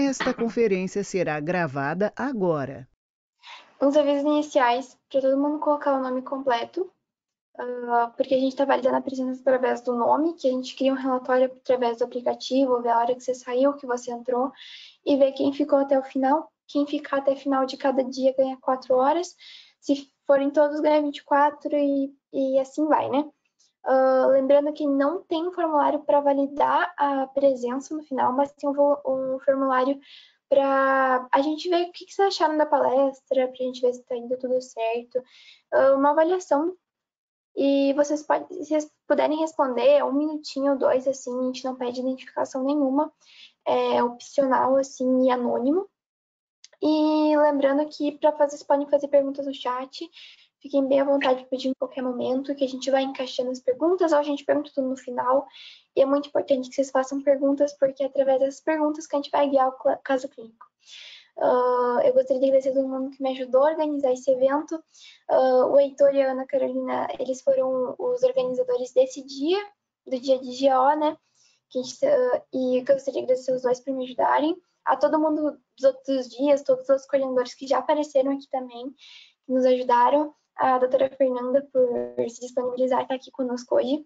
Esta conferência será gravada agora. Os avisos iniciais, para todo mundo colocar o nome completo, porque a gente está validando a presença através do nome, que a gente cria um relatório através do aplicativo, ver a hora que você saiu, que você entrou, e ver quem ficou até o final. Quem ficar até o final de cada dia ganha 4 horas. Se forem todos, ganha 24 e assim vai, né? Lembrando que não tem um formulário para validar a presença no final, mas tem um formulário para a gente ver o que vocês acharam da palestra, para a gente ver se está indo tudo certo. Uma avaliação. E vocês podem, se vocês puderem responder, 1 minutinho ou 2, assim, a gente não pede identificação nenhuma, é opcional, assim, e anônimo. E lembrando que para fazer, vocês podem fazer perguntas no chat. Fiquem bem à vontade de pedir em qualquer momento, que a gente vai encaixando as perguntas, ou a gente pergunta tudo no final. E é muito importante que vocês façam perguntas, porque é através dessas perguntas que a gente vai guiar o caso clínico. Eu gostaria de agradecer a todo mundo que me ajudou a organizar esse evento. O Heitor e a Ana Carolina, eles foram os organizadores desse dia, do dia de GO, né? E eu gostaria de agradecer os dois por me ajudarem. A todo mundo dos outros dias, todos os coordenadores que já apareceram aqui também, que nos ajudaram. A doutora Fernanda por se disponibilizar e estar aqui conosco hoje.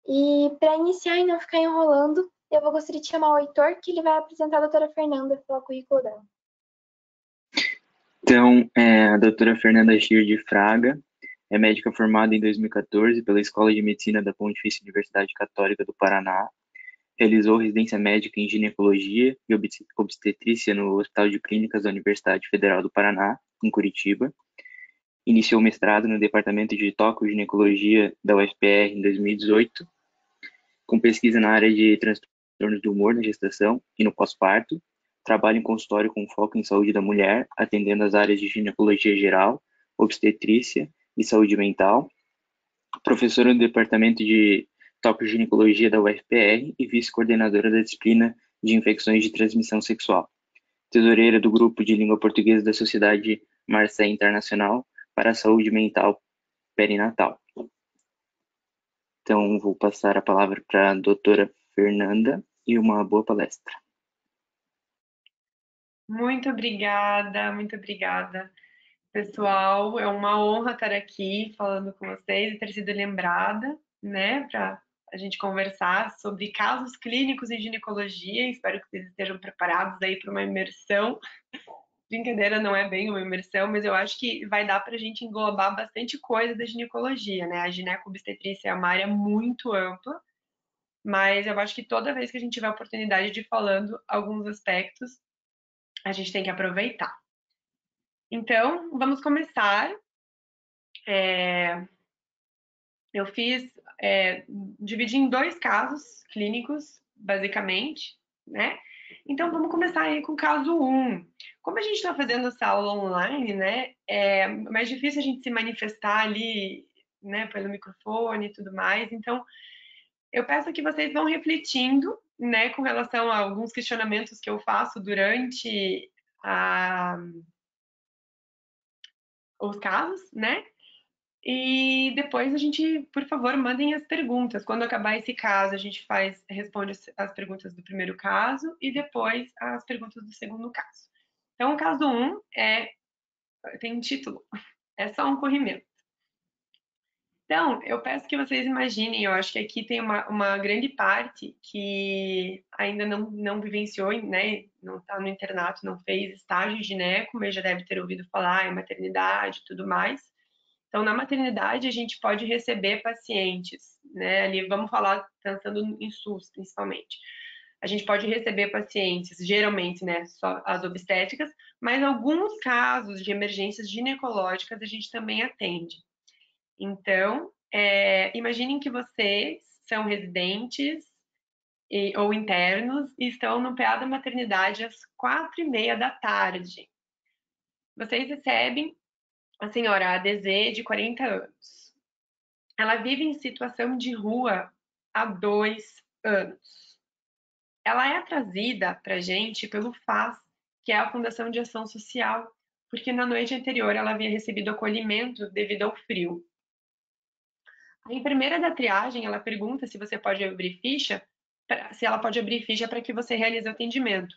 E para iniciar e não ficar enrolando, eu vou gostaria de chamar o Heitor, que ele vai apresentar a doutora Fernanda pelo currículo dela. Então, a doutora Fernanda Gir de Fraga é médica formada em 2014 pela Escola de Medicina da Pontifícia Universidade Católica do Paraná. Realizou residência médica em ginecologia e obstetrícia no Hospital de Clínicas da Universidade Federal do Paraná, em Curitiba. Iniciou mestrado no Departamento de Tocoginecologia da UFPR em 2018, com pesquisa na área de transtornos do humor na gestação e no pós-parto. Trabalha em consultório com foco em saúde da mulher, atendendo as áreas de ginecologia geral, obstetrícia e saúde mental. Professora no Departamento de Tocoginecologia da UFPR e vice-coordenadora da disciplina de infecções de transmissão sexual. Tesoureira do Grupo de Língua Portuguesa da Sociedade Marseille Internacional para a Saúde Mental Perinatal. Então, vou passar a palavra para a doutora Fernanda e uma boa palestra. Muito obrigada, pessoal. É uma honra estar aqui falando com vocês e ter sido lembrada, né, para a gente conversar sobre casos clínicos em ginecologia. Espero que vocês estejam preparados aí para uma imersão. Brincadeira, não é bem uma imersão, mas eu acho que vai dar para a gente englobar bastante coisa da ginecologia, né? A ginecobstetrícia é uma área muito ampla, mas eu acho que toda vez que a gente tiver a oportunidade de ir falando alguns aspectos, a gente tem que aproveitar. Então, vamos começar. Eu dividi em 2 casos clínicos, basicamente, né? Então, vamos começar aí com o caso 1. Como a gente está fazendo essa aula online, né? É mais difícil a gente se manifestar ali, né? Pelo microfone e tudo mais. Então, eu peço que vocês vão refletindo, né? Com relação a alguns questionamentos que eu faço durante os casos, né? E depois a gente, por favor, mandem as perguntas. Quando acabar esse caso, a gente responde as perguntas do primeiro caso e depois as perguntas do segundo caso. Então, o caso 1 tem um título, é só um corrimento. Então, eu peço que vocês imaginem, eu acho que aqui tem uma grande parte que ainda não vivenciou, né? Não está no internato, não fez estágio de gineco, mas já deve ter ouvido falar em maternidade e tudo mais. Então, na maternidade, a gente pode receber pacientes, né? Ali, vamos falar pensando em SUS, principalmente. A gente pode receber pacientes, geralmente, né, só as obstétricas, mas alguns casos de emergências ginecológicas a gente também atende. Então, imaginem que vocês são residentes ou internos e estão no PA da maternidade às 4h30 da tarde. Vocês recebem a senhora ADZ, de 40 anos. Ela vive em situação de rua há 2 anos. Ela é trazida para a gente pelo FAS, que é a Fundação de Ação Social, porque na noite anterior ela havia recebido acolhimento devido ao frio. A enfermeira da triagem, ela pergunta se você pode abrir ficha, se ela pode abrir ficha para que você realize o atendimento.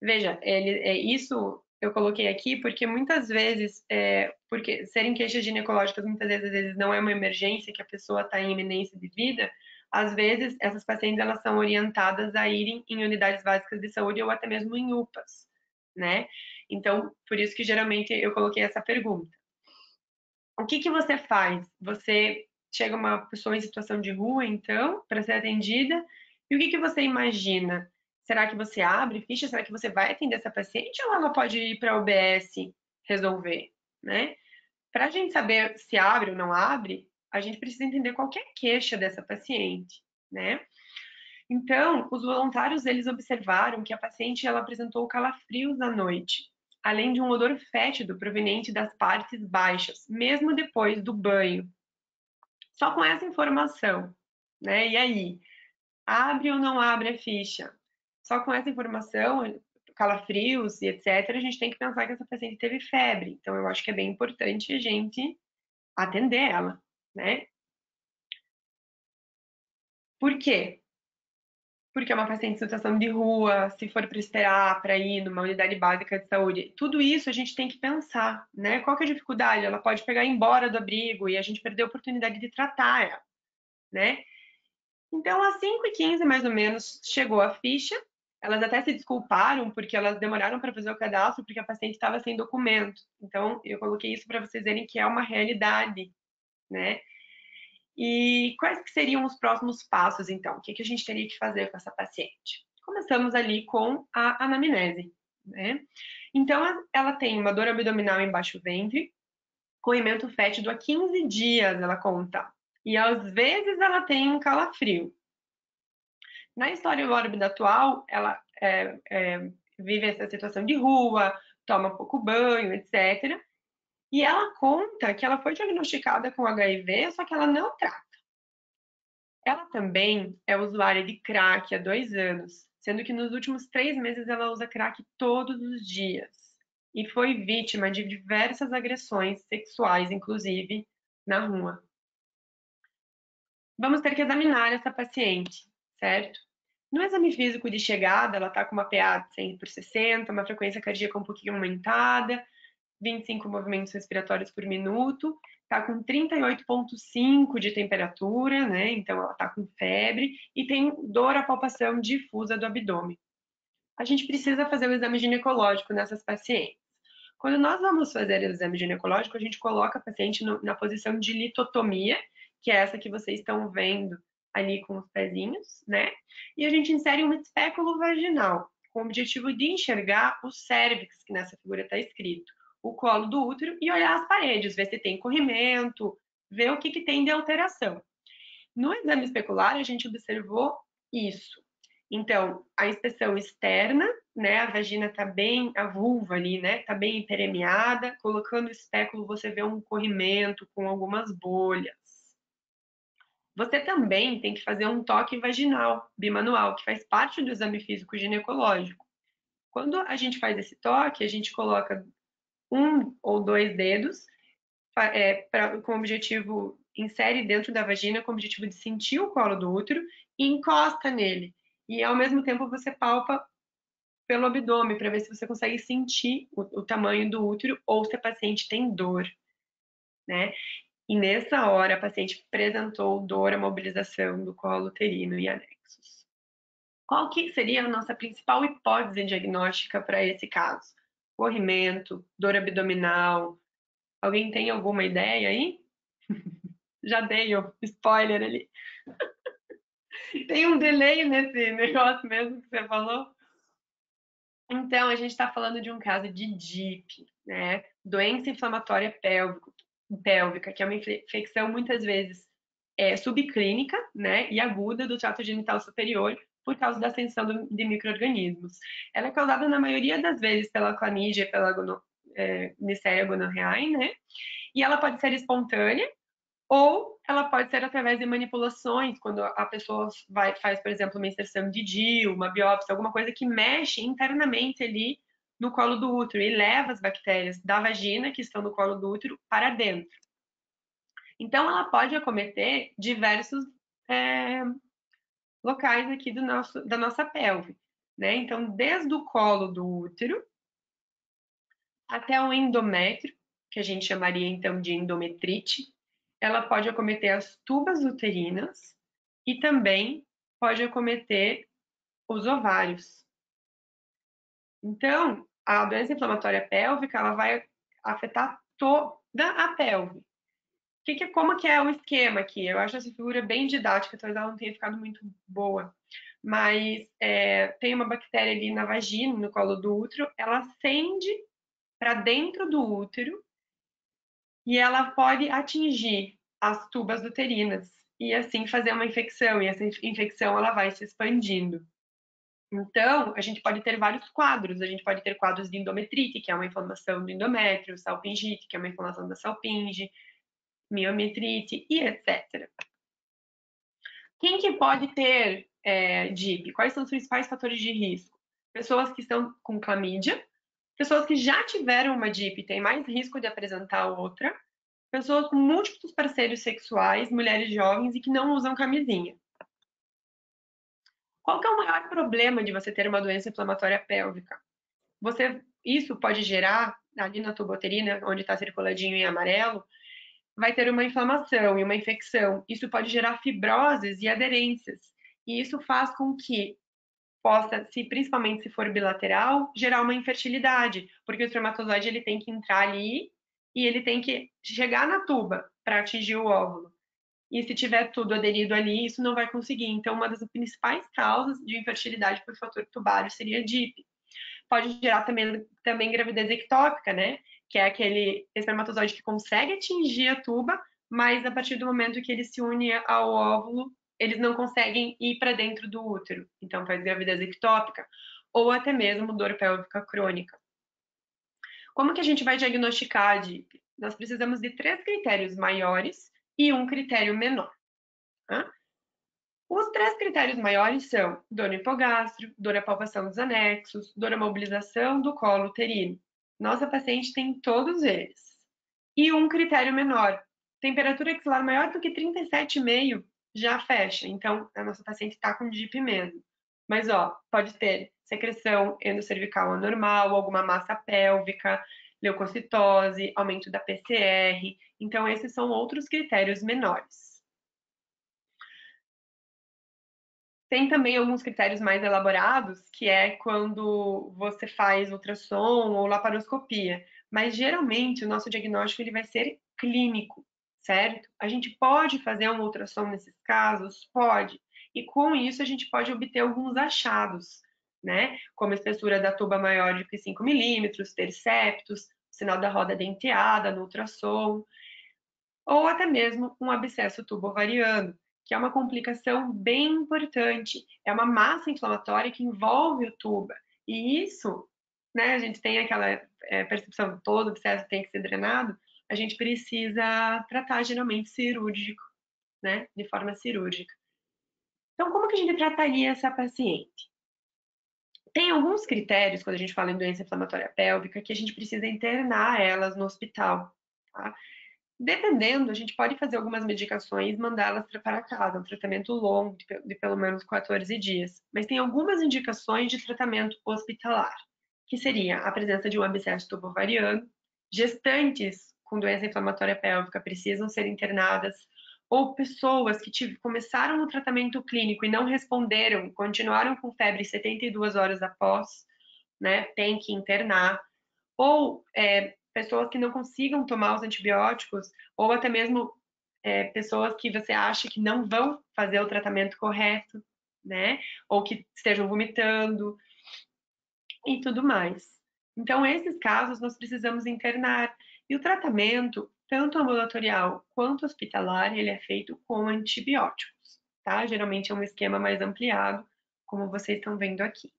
Veja, isso eu coloquei aqui porque muitas vezes, porque serem queixas ginecológicas muitas vezes não é uma emergência que a pessoa está em iminência de vida, às vezes essas pacientes elas são orientadas a irem em unidades básicas de saúde ou até mesmo em UPAs, né? Então, por isso que geralmente eu coloquei essa pergunta. O que você faz? Você chega uma pessoa em situação de rua, então, para ser atendida, e o que você imagina? Será que você abre ficha? Será que você vai atender essa paciente ou ela pode ir para a UBS resolver, né? Para a gente saber se abre ou não abre, a gente precisa entender qual que é a queixa dessa paciente, né? Então, os voluntários, eles observaram que a paciente ela apresentou calafrios à noite, além de um odor fétido proveniente das partes baixas, mesmo depois do banho. Só com essa informação, né? E aí, abre ou não abre a ficha? Só com essa informação, calafrios e etc., a gente tem que pensar que essa paciente teve febre. Então, eu acho que é bem importante a gente atender ela, né? Por quê? Porque é uma paciente em situação de rua, se for para esperar para ir numa unidade básica de saúde, tudo isso a gente tem que pensar, né? Qual que é a dificuldade? Ela pode pegar e ir embora do abrigo e a gente perder a oportunidade de tratar ela, né? Então, às 5h15, mais ou menos, chegou a ficha. Elas até se desculparam porque elas demoraram para fazer o cadastro porque a paciente estava sem documento. Então, eu coloquei isso para vocês verem que é uma realidade, né? E quais que seriam os próximos passos, então? O que a gente teria que fazer com essa paciente? Começamos ali com a anamnese, né? Então, ela tem uma dor abdominal em baixo ventre, corrimento fétido há 15 dias, ela conta. E às vezes ela tem um calafrio. Na história mórbida atual, ela vive essa situação de rua, toma pouco banho, etc. E ela conta que ela foi diagnosticada com HIV, só que ela não trata. Ela também é usuária de crack há 2 anos, sendo que nos últimos 3 meses ela usa crack todos os dias. E foi vítima de diversas agressões sexuais, inclusive, na rua. Vamos ter que examinar essa paciente, certo? No exame físico de chegada, ela está com uma PA de 100/60, uma frequência cardíaca um pouquinho aumentada, 25 movimentos respiratórios por minuto, está com 38,5 de temperatura, né? Então ela está com febre e tem dor à palpação difusa do abdômen. A gente precisa fazer o exame ginecológico nessas pacientes. Quando nós vamos fazer o exame ginecológico, a gente coloca a paciente na posição de litotomia, que é essa que vocês estão vendo ali com os pezinhos, né? E a gente insere um espéculo vaginal, com o objetivo de enxergar o cérvix, que nessa figura está escrito, o colo do útero, e olhar as paredes, ver se tem corrimento, ver o que tem de alteração. No exame especular, a gente observou isso. Então, a inspeção externa, né, a vagina está bem, a vulva ali, né, está bem permeada, colocando o espéculo você vê um corrimento com algumas bolhas. Você também tem que fazer um toque vaginal bimanual, que faz parte do exame físico ginecológico. Quando a gente faz esse toque, a gente coloca 1 ou 2 dedos com o objetivo, insere dentro da vagina com o objetivo de sentir o colo do útero e encosta nele. E ao mesmo tempo você palpa pelo abdômen para ver se você consegue sentir o tamanho do útero ou se a paciente tem dor, né? E nessa hora a paciente apresentou dor à mobilização do colo uterino e anexos. Qual que seria a nossa principal hipótese diagnóstica para esse caso? Corrimento, dor abdominal. Alguém tem alguma ideia aí? Já dei o spoiler ali. Tem um delay nesse negócio mesmo que você falou? Então, a gente está falando de um caso de DIP, né? Doença inflamatória pélvica, que é uma infecção muitas vezes subclínica, né? E aguda do trato genital superior por causa da ascensão de micro-organismos. Ela é causada na maioria das vezes pela clamídia e pela Neisseria gonorrhoeae, né? E ela pode ser espontânea, ou ela pode ser através de manipulações, quando a pessoa faz, por exemplo, uma inserção de DIU, uma biópsia, alguma coisa que mexe internamente ali no colo do útero e leva as bactérias da vagina que estão no colo do útero para dentro. Então, ela pode acometer diversos locais aqui da nossa pelve. né? Então, desde o colo do útero até o endométrio, que a gente chamaria então de endometrite, ela pode acometer as tubas uterinas e também pode acometer os ovários. Então, a doença inflamatória pélvica, ela vai afetar toda a pelve. Como que é o esquema aqui? Eu acho essa figura bem didática, talvez ela não tenha ficado muito boa. Mas tem uma bactéria ali na vagina, no colo do útero, ela ascende para dentro do útero e ela pode atingir as tubas uterinas e assim fazer uma infecção, e essa infecção ela vai se expandindo. Então, a gente pode ter vários quadros. A gente pode ter quadros de endometrite, que é uma inflamação do endométrio, salpingite, que é uma inflamação da salpinge, miometrite e etc. Quem que pode ter DIP? Quais são os principais fatores de risco? Pessoas que estão com clamídia, pessoas que já tiveram uma DIP têm mais risco de apresentar outra, pessoas com múltiplos parceiros sexuais, mulheres jovens e que não usam camisinha. Qual que é o maior problema de você ter uma doença inflamatória pélvica? Isso pode gerar, ali na tuba uterina, onde está circuladinho em amarelo, vai ter uma inflamação e uma infecção. Isso pode gerar fibroses e aderências. E isso faz com que possa, principalmente se for bilateral, gerar uma infertilidade, porque o espermatozoide ele tem que entrar ali e ele tem que chegar na tuba para atingir o óvulo. E se tiver tudo aderido ali, isso não vai conseguir. Então, uma das principais causas de infertilidade por fator tubário seria DIP. Pode gerar também gravidez ectópica, né? Que é aquele espermatozoide que consegue atingir a tuba, mas a partir do momento que ele se une ao óvulo, eles não conseguem ir para dentro do útero. Então, faz gravidez ectópica ou até mesmo dor pélvica crônica. Como que a gente vai diagnosticar a DIP? Nós precisamos de 3 critérios maiores e um critério menor. Tá? Os 3 critérios maiores são dor no hipogastro, dor à palpação dos anexos, dor à mobilização do colo uterino. Nossa paciente tem todos eles. E um critério menor, temperatura axilar maior do que 37,5 já fecha. Então, a nossa paciente está com DIP mesmo. Mas, pode ter secreção endocervical anormal, alguma massa pélvica, leucocitose, aumento da PCR. Então, esses são outros critérios menores. Tem também alguns critérios mais elaborados, que é quando você faz ultrassom ou laparoscopia. Mas, geralmente, o nosso diagnóstico ele vai ser clínico, certo? A gente pode fazer um ultrassom nesses casos? Pode. E, com isso, a gente pode obter alguns achados, né? Como a espessura da tuba maior de que 5 milímetros, ter septos, sinal da roda denteada no ultrassom, ou até mesmo um abscesso tubo-ovariano, que é uma complicação bem importante. É uma massa inflamatória que envolve o tuba. E isso, né, a gente tem aquela percepção que todo abscesso tem que ser drenado, a gente precisa tratar geralmente cirúrgico, né, de forma cirúrgica. Então, como que a gente trataria essa paciente? Tem alguns critérios, quando a gente fala em doença inflamatória pélvica, que a gente precisa internar elas no hospital, tá? Dependendo, a gente pode fazer algumas medicações e mandá-las para casa, um tratamento longo, de pelo menos 14 dias. Mas tem algumas indicações de tratamento hospitalar, que seria a presença de um abscesso tubo-ovariano, gestantes com doença inflamatória pélvica precisam ser internadas, ou pessoas que começaram no tratamento clínico e não responderam, continuaram com febre 72 horas após, né, tem que internar, ou pessoas que não consigam tomar os antibióticos, ou até mesmo pessoas que você acha que não vão fazer o tratamento correto, né? Ou que estejam vomitando e tudo mais. Então, esses casos nós precisamos internar. E o tratamento, tanto ambulatorial quanto hospitalar, ele é feito com antibióticos, tá? Geralmente é um esquema mais ampliado, como vocês estão vendo aqui.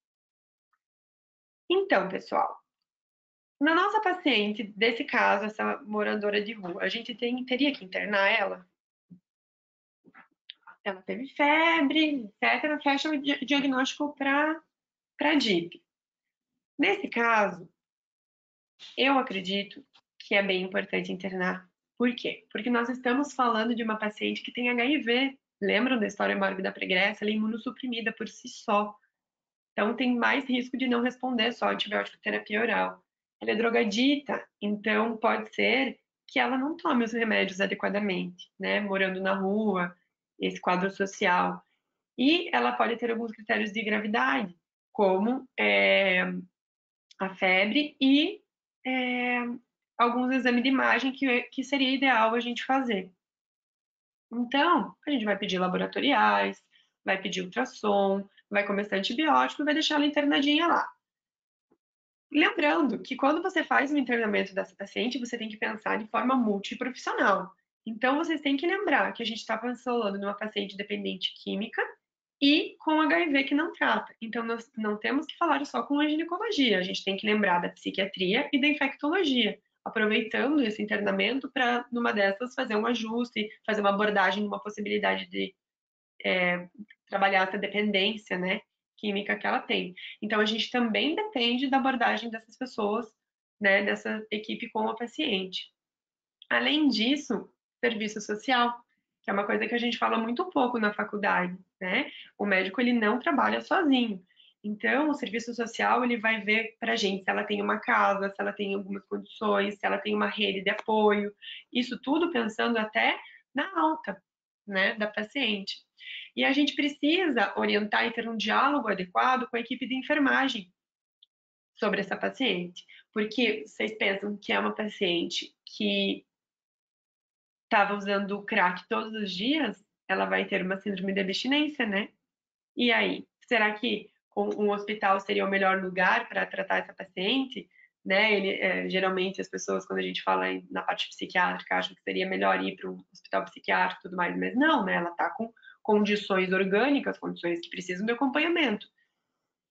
Então, pessoal, na nossa paciente, desse caso, essa moradora de rua, a gente teria que internar ela? Ela teve febre, etc. Fecha o diagnóstico para DIP. Nesse caso, eu acredito que é bem importante internar. Por quê? Porque nós estamos falando de uma paciente que tem HIV. Lembram da história mórbida pregressa? Ela é imunossuprimida por si só. Então, tem mais risco de não responder só antibiótico terapia oral. Ela é drogadita, então pode ser que ela não tome os remédios adequadamente, né? Morando na rua, esse quadro social. E ela pode ter alguns critérios de gravidade, como a febre e alguns exames de imagem que seria ideal a gente fazer. Então, a gente vai pedir laboratoriais, vai pedir ultrassom, vai começar antibiótico e vai deixar ela internadinha lá. Lembrando que quando você faz o internamento dessa paciente, você tem que pensar de forma multiprofissional. Então, vocês têm que lembrar que a gente está falando numa paciente dependente química e com HIV que não trata. Então, nós não temos que falar só com a ginecologia, a gente tem que lembrar da psiquiatria e da infectologia, aproveitando esse internamento para, numa dessas, fazer um ajuste, fazer uma abordagem, uma possibilidade de trabalhar essa dependência, né, química que ela tem. Então, a gente também depende da abordagem dessas pessoas, né, dessa equipe com a paciente. Além disso, serviço social, que é uma coisa que a gente fala muito pouco na faculdade, né? O médico, ele não trabalha sozinho. Então, o serviço social, ele vai ver para a gente se ela tem uma casa, se ela tem algumas condições, se ela tem uma rede de apoio. Isso tudo pensando até na alta, né, da paciente. E a gente precisa orientar e ter um diálogo adequado com a equipe de enfermagem sobre essa paciente. Porque vocês pensam que é uma paciente que estava usando o crack todos os dias, ela vai ter uma síndrome de abstinência, né? E aí, será que um hospital seria o melhor lugar para tratar essa paciente? Né? Geralmente as pessoas, quando a gente fala na parte psiquiátrica, acham que seria melhor ir para um hospital psiquiátrico e tudo mais, mas não, né? Ela está com condições orgânicas, condições que precisam de acompanhamento.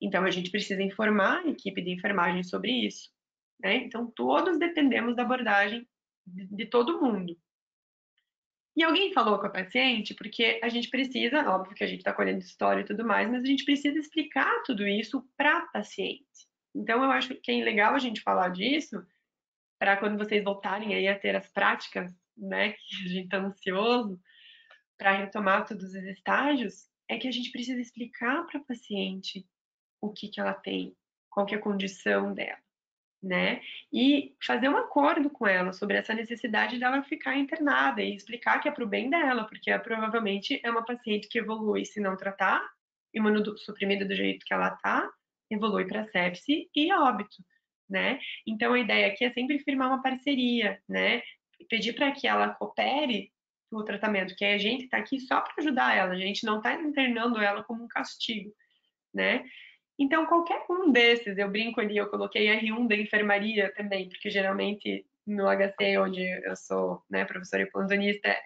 Então, a gente precisa informar a equipe de enfermagem sobre isso. Né? Então, todos dependemos da abordagem de todo mundo. E alguém falou com a paciente, porque a gente precisa, óbvio que a gente está colhendo história e tudo mais, mas a gente precisa explicar tudo isso para a paciente. Então, eu acho que é legal a gente falar disso, para quando vocês voltarem aí a ter as práticas, né, que a gente está ansioso para retomar todos os estágios, é que a gente precisa explicar para a paciente o que ela tem, qual que é a condição dela, né? E fazer um acordo com ela sobre essa necessidade dela ficar internada e explicar que é para o bem dela, porque provavelmente é uma paciente que evolui se não tratar, imunossuprimida do jeito que ela tá, evolui para sepse e óbito, né? Então a ideia aqui é sempre firmar uma parceria, né? Pedir para que ela coopere no tratamento, que a gente está aqui só para ajudar ela, a gente não está internando ela como um castigo, né? Então, qualquer um desses, eu brinco ali, eu coloquei R1 da enfermaria também, porque geralmente no HC, onde eu sou, né, professora e plantonista,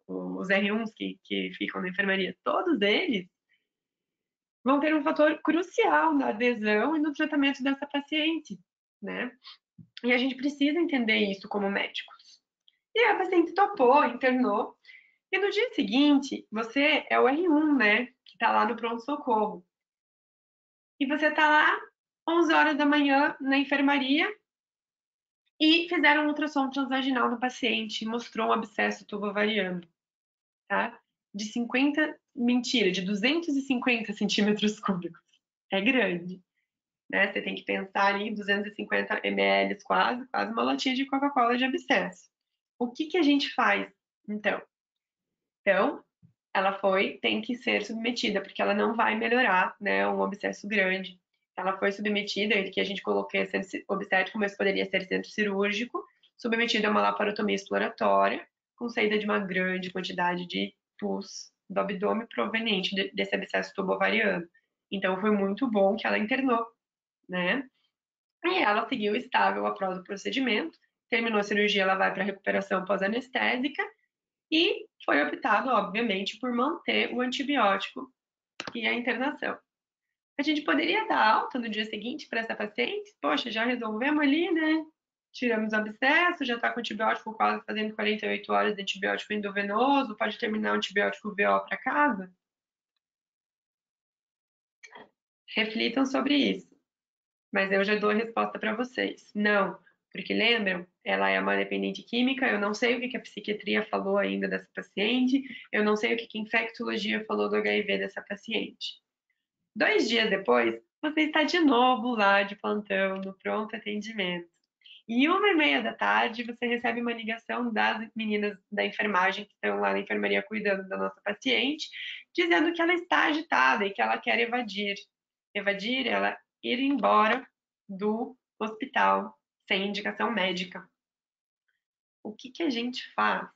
os R1s que ficam na enfermaria, todos eles vão ter um fator crucial na adesão e no tratamento dessa paciente, né? E a gente precisa entender isso como médicos. E a paciente topou, internou, e no dia seguinte, você é o R1, né, que está lá no pronto-socorro. E você está lá 11 horas da manhã na enfermaria e fizeram um ultrassom transvaginal no paciente e mostrou um abscesso tubovariano, tá? De 250 centímetros cúbicos. É grande, né? Você tem que pensar ali 250 ml, quase uma latinha de Coca-Cola de abscesso. O que a gente faz, então? Então, ela tem que ser submetida, porque ela não vai melhorar, né, um abscesso grande. Ela foi submetida, que a gente colocou centro obstétrico, mas poderia ser centro cirúrgico, submetida a uma laparotomia exploratória, com saída de uma grande quantidade de pus do abdômen proveniente desse abscesso tubovariano. Então, foi muito bom que ela internou, né? E ela seguiu estável após o procedimento, terminou a cirurgia, ela vai para recuperação pós-anestésica, e foi optado, obviamente, por manter o antibiótico e a internação. A gente poderia dar alta no dia seguinte para essa paciente? Poxa, já resolvemos ali, né? Tiramos o abscesso, já está com antibiótico quase fazendo 48 horas de antibiótico endovenoso, pode terminar o antibiótico VO para casa? Reflitam sobre isso. Mas eu já dou a resposta para vocês. Não, porque lembram, ela é uma dependente química, eu não sei o que a psiquiatria falou ainda dessa paciente, eu não sei o que a infectologia falou do HIV dessa paciente. 2 dias depois, você está de novo lá de plantão, no pronto atendimento. E 1h30 da tarde, você recebe uma ligação das meninas da enfermagem que estão lá na enfermaria cuidando da nossa paciente, dizendo que ela está agitada e que ela quer evadir. Evadir, ela ir embora do hospital sem indicação médica. O que que a gente faz?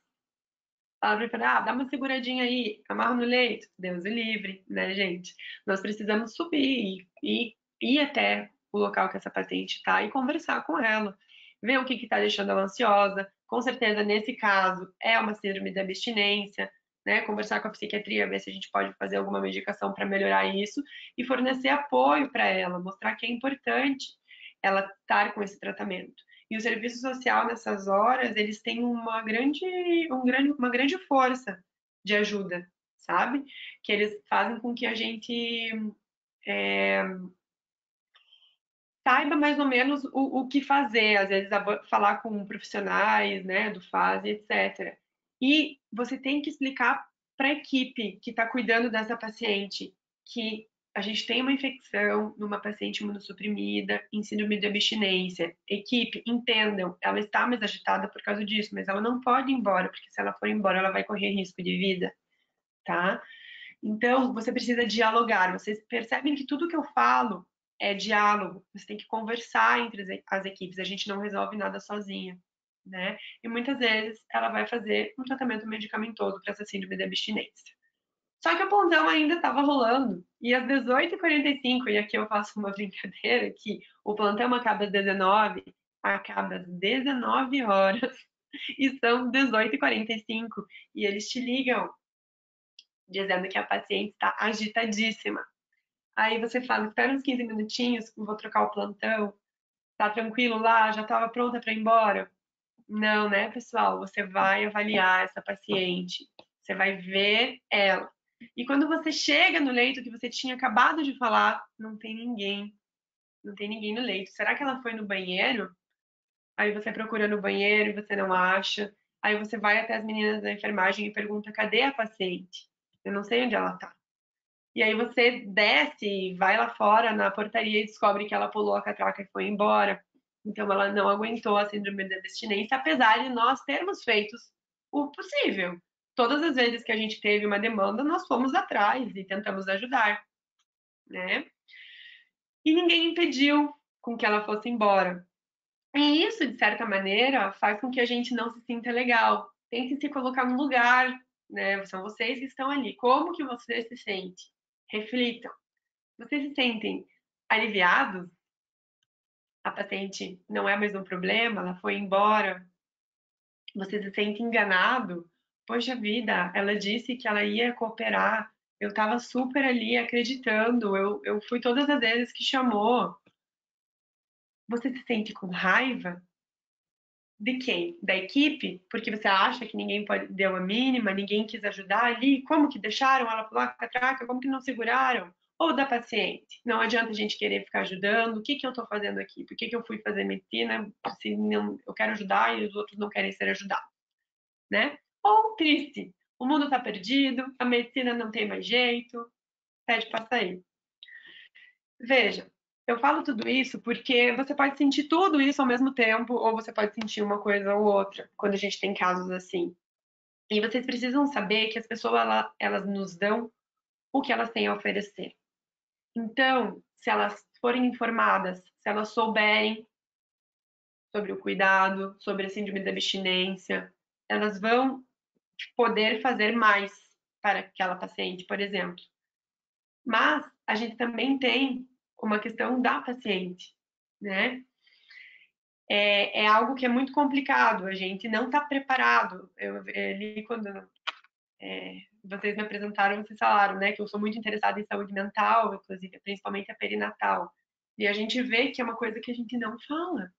Fala para ela, dá uma seguradinha aí, amarra no leito, Deus o livre, né, gente? Nós precisamos subir e ir até o local que essa paciente está e conversar com ela, ver o que está deixando ela ansiosa. Com certeza, nesse caso, é uma síndrome da abstinência, né? Conversar com a psiquiatria, ver se a gente pode fazer alguma medicação para melhorar isso e fornecer apoio para ela, mostrar que é importante ela estar com esse tratamento. E o serviço social nessas horas, eles têm uma grande força de ajuda, sabe? Que eles fazem com que a gente saiba mais ou menos o que fazer, às vezes falar com profissionais, né, do FAS, etc. E você tem que explicar para a equipe que está cuidando dessa paciente que a gente tem uma infecção numa paciente imunossuprimida em síndrome de abstinência. Equipe, entendam, ela está mais agitada por causa disso, mas ela não pode ir embora, porque se ela for embora, ela vai correr risco de vida, tá? Então, você precisa dialogar. Vocês percebem que tudo que eu falo é diálogo. Você tem que conversar entre as equipes. A gente não resolve nada sozinha, né? E muitas vezes ela vai fazer um tratamento medicamentoso para essa síndrome de abstinência. Só que o plantão ainda estava rolando. E às 18h45, e aqui eu faço uma brincadeira, que o plantão acaba às 19, acaba às 19 horas. E são 18h45. E eles te ligam dizendo que a paciente está agitadíssima. Aí você fala, espera uns 15 minutinhos, vou trocar o plantão. Tá tranquilo lá? Já estava pronta para ir embora? Não, né, pessoal? Você vai avaliar essa paciente. Você vai ver ela. E quando você chega no leito que você tinha acabado de falar, não tem ninguém. Não tem ninguém no leito. Será que ela foi no banheiro? Aí você procura no banheiro e você não acha. Aí você vai até as meninas da enfermagem e pergunta: cadê a paciente? Eu não sei onde ela tá. E aí você desce, vai lá fora na portaria e descobre que ela pulou a catraca e foi embora. Então ela não aguentou a síndrome da abstinência, apesar de nós termos feito o possível. Todas as vezes que a gente teve uma demanda, nós fomos atrás e tentamos ajudar, né? E ninguém impediu com que ela fosse embora. E isso, de certa maneira, faz com que a gente não se sinta legal. Tente se colocar no lugar, né? São vocês que estão ali. Como que você se sente? Reflitam. Vocês se sentem aliviados? A paciente não é mais um problema, ela foi embora. Você se sente enganado? Poxa vida, ela disse que ela ia cooperar. Eu estava super ali acreditando. Eu fui todas as vezes que chamou. Você se sente com raiva? De quem? Da equipe? Porque você acha que ninguém deu a mínima, ninguém quis ajudar ali? Como que deixaram ela pular com a catraca? Como que não seguraram? Ou da paciente? Não adianta a gente querer ficar ajudando. O que que eu estou fazendo aqui? Por que que eu fui fazer medicina se não, eu quero ajudar e os outros não querem ser ajudados? Né? Ou triste. O mundo está perdido, a medicina não tem mais jeito, pede para sair. Veja, eu falo tudo isso porque você pode sentir tudo isso ao mesmo tempo, ou você pode sentir uma coisa ou outra, quando a gente tem casos assim. E vocês precisam saber que as pessoas, elas nos dão o que elas têm a oferecer. Então, se elas forem informadas, se elas souberem sobre o cuidado, sobre a síndrome da abstinência, elas vão poder fazer mais para aquela paciente, por exemplo. Mas a gente também tem uma questão da paciente, né? É algo que é muito complicado, a gente não está preparado. Eu li quando vocês me apresentaram, vocês falaram, né, que eu sou muito interessada em saúde mental, inclusive, principalmente a perinatal. E a gente vê que é uma coisa que a gente não fala.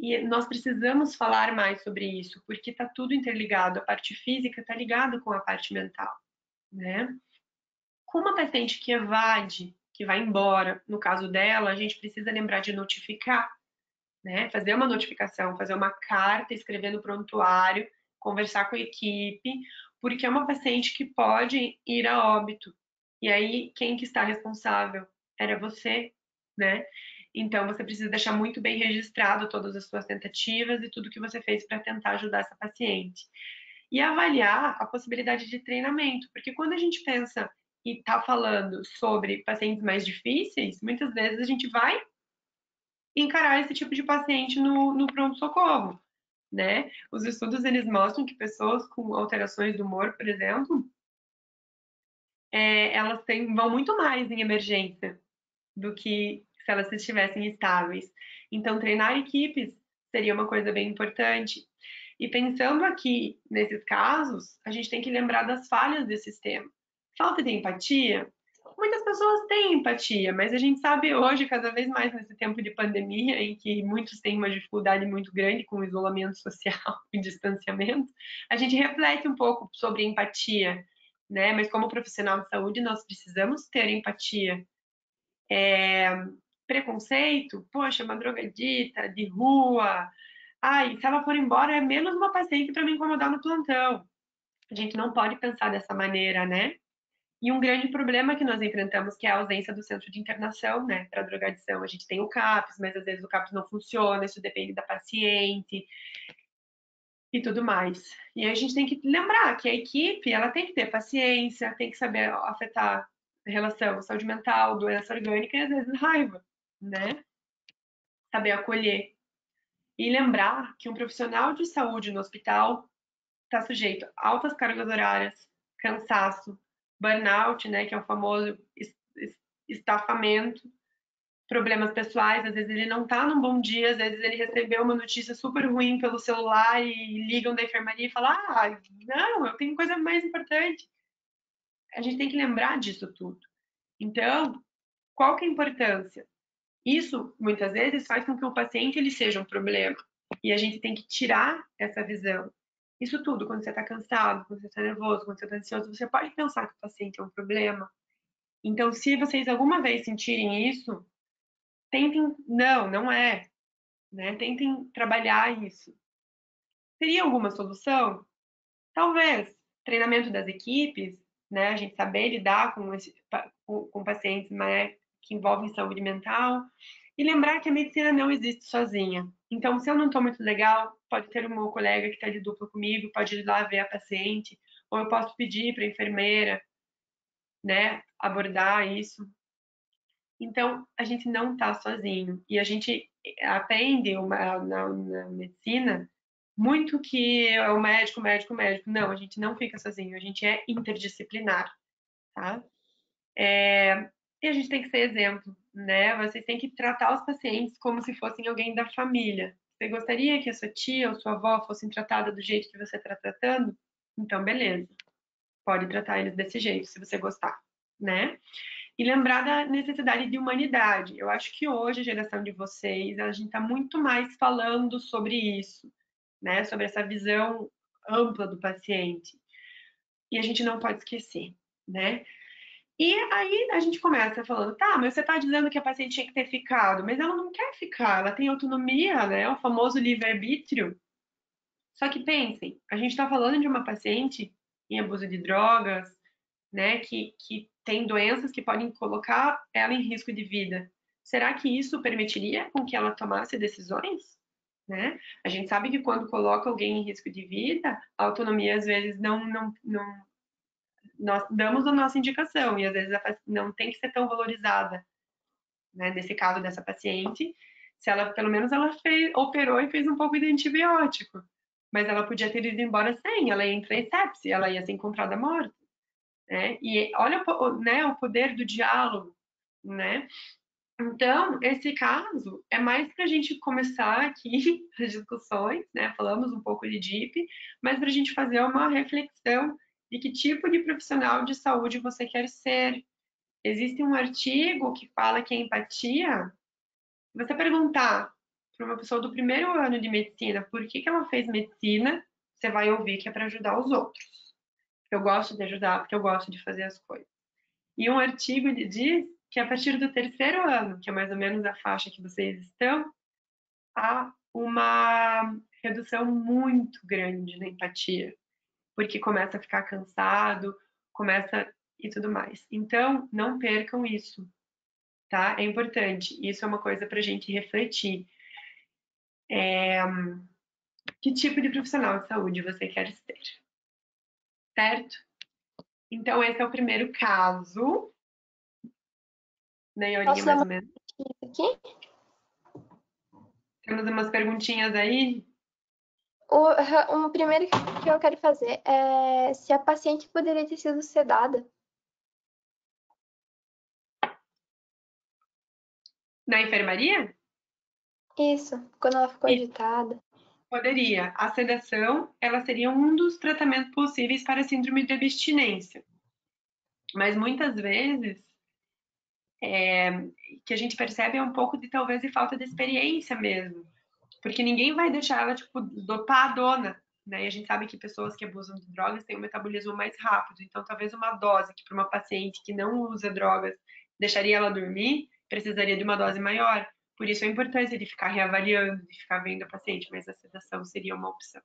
E nós precisamos falar mais sobre isso, porque está tudo interligado. A parte física está ligada com a parte mental, né? Com uma paciente que evade, que vai embora, no caso dela, a gente precisa lembrar de notificar, né? Fazer uma notificação, fazer uma carta, escrever no prontuário, conversar com a equipe, porque é uma paciente que pode ir a óbito, E aí, quem que está responsável? Era você, né? Então, você precisa deixar muito bem registrado todas as suas tentativas e tudo que você fez para tentar ajudar essa paciente. E avaliar a possibilidade de treinamento, porque quando a gente pensa e está falando sobre pacientes mais difíceis, muitas vezes a gente vai encarar esse tipo de paciente no pronto-socorro, né? Os estudos, eles mostram que pessoas com alterações do humor, por exemplo, elas vão muito mais em emergência do que se elas estivessem estáveis. Então, treinar equipes seria uma coisa bem importante. E pensando aqui nesses casos, a gente tem que lembrar das falhas desse sistema. Falta de empatia. Muitas pessoas têm empatia, mas a gente sabe hoje, cada vez mais nesse tempo de pandemia, em que muitos têm uma dificuldade muito grande com o isolamento social e distanciamento, a gente reflete um pouco sobre empatia, né? Mas como profissional de saúde, nós precisamos ter empatia. Preconceito, poxa, uma drogadita de rua, ai, se ela for embora é menos uma paciente para me incomodar no plantão. A gente não pode pensar dessa maneira, né? E um grande problema que nós enfrentamos, que é a ausência do centro de internação, né, para drogadição. A gente tem o CAPS, mas às vezes o CAPS não funciona, isso depende da paciente e tudo mais. E aí a gente tem que lembrar que a equipe, ela tem que ter paciência, tem que saber afetar a relação saúde mental, doença orgânica e às vezes raiva, né? Saber acolher. E lembrar que um profissional de saúde no hospital está sujeito a altas cargas horárias, cansaço, burnout, né, que é o famoso estafamento, problemas pessoais, às vezes ele não está num bom dia, às vezes ele recebeu uma notícia super ruim pelo celular e ligam da enfermaria e falam, ah, não, eu tenho coisa mais importante. A gente tem que lembrar disso tudo. Então, qual que é a importância? Isso, muitas vezes, faz com que o paciente ele seja um problema. E a gente tem que tirar essa visão. Isso tudo, quando você está cansado, quando você está nervoso, quando você está ansioso, você pode pensar que o paciente é um problema. Então, se vocês alguma vez sentirem isso, tentem, não é, né? Tentem trabalhar isso. Teria alguma solução? Talvez. Treinamento das equipes, né? A gente saber lidar com pacientes, né, que envolvem saúde mental. E lembrar que a medicina não existe sozinha. Então, se eu não estou muito legal, pode ter um meu colega que está de dupla comigo, pode ir lá ver a paciente, ou eu posso pedir para a enfermeira, né, abordar isso. Então, a gente não está sozinho. E a gente aprende na medicina muito que é o médico, médico, médico. Não, a gente não fica sozinho, a gente é interdisciplinar, tá? E a gente tem que ser exemplo, né? Vocês têm que tratar os pacientes como se fossem alguém da família. Você gostaria que a sua tia ou sua avó fossem tratadas do jeito que você está tratando? Então, beleza. Pode tratar eles desse jeito, se você gostar, né? E lembrar da necessidade de humanidade. Eu acho que hoje, a geração de vocês, a gente está muito mais falando sobre isso, né? Sobre essa visão ampla do paciente. E a gente não pode esquecer, né? E aí a gente começa falando, tá, mas você está dizendo que a paciente tinha que ter ficado, mas ela não quer ficar, ela tem autonomia, né? O famoso livre-arbítrio. Só que pensem, a gente está falando de uma paciente em abuso de drogas, né, que tem doenças que podem colocar ela em risco de vida. Será que isso permitiria com que ela tomasse decisões? Né? A gente sabe que quando coloca alguém em risco de vida, a autonomia às vezes não nós damos a nossa indicação e às vezes não tem que ser tão valorizada, né? Nesse caso dessa paciente, se ela pelo menos ela operou e fez um pouco de antibiótico, mas ela podia ter ido embora sem, ela ia entrar em sepse, ela ia ser encontrada morta, né? E olha, né, o poder do diálogo, né? Então, esse caso é mais para a gente começar aqui as discussões, né? Falamos um pouco de DIP, mas para a gente fazer uma reflexão de que tipo de profissional de saúde você quer ser. Existe um artigo que fala que a empatia, se você perguntar para uma pessoa do primeiro ano de medicina por que ela fez medicina, você vai ouvir que é para ajudar os outros. Eu gosto de ajudar porque eu gosto de fazer as coisas. E um artigo diz que a partir do terceiro ano, que é mais ou menos a faixa que vocês estão, há uma redução muito grande na empatia, porque começa a ficar cansado, começa e tudo mais. Então, não percam isso, tá? É importante. Isso é uma coisa para a gente refletir. Que tipo de profissional de saúde você quer ser, certo? Então, esse é o primeiro caso. Meia horinha Posso dar mais uma ou menos. aqui? Temos umas perguntinhas aí. O primeiro que eu quero fazer é se a paciente poderia ter sido sedada. Na enfermaria? Isso, quando ela ficou E agitada. poderia. A sedação, ela seria um dos tratamentos possíveis para a síndrome de abstinência. Mas muitas vezes, que a gente percebe é um pouco de talvez de falta de experiência mesmo. Porque ninguém vai deixar ela, tipo, dopadona, né? E a gente sabe que pessoas que abusam de drogas têm um metabolismo mais rápido. Então, talvez uma dose que para uma paciente que não usa drogas deixaria ela dormir, precisaria de uma dose maior. Por isso a importância de ficar reavaliando, de ficar vendo a paciente, mas a sedação seria uma opção.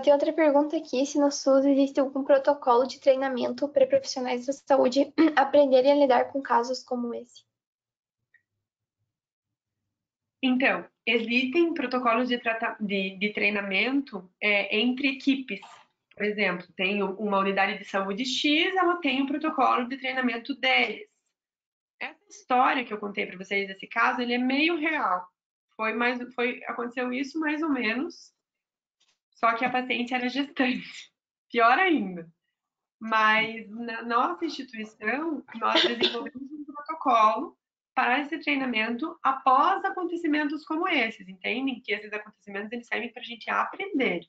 Tem outra pergunta aqui, se no SUS existe algum protocolo de treinamento para profissionais da saúde aprenderem a lidar com casos como esse. Então, existem protocolos de treinamento entre equipes. Por exemplo, tem uma unidade de saúde X, ela tem um protocolo de treinamento deles. Essa história que eu contei para vocês desse caso, ele é meio real. Aconteceu isso mais ou menos, só que a paciente era gestante. Pior ainda. Mas na nossa instituição, nós desenvolvemos um protocolo para esse treinamento após acontecimentos como esses, entendem? Que esses acontecimentos eles servem para a gente aprender.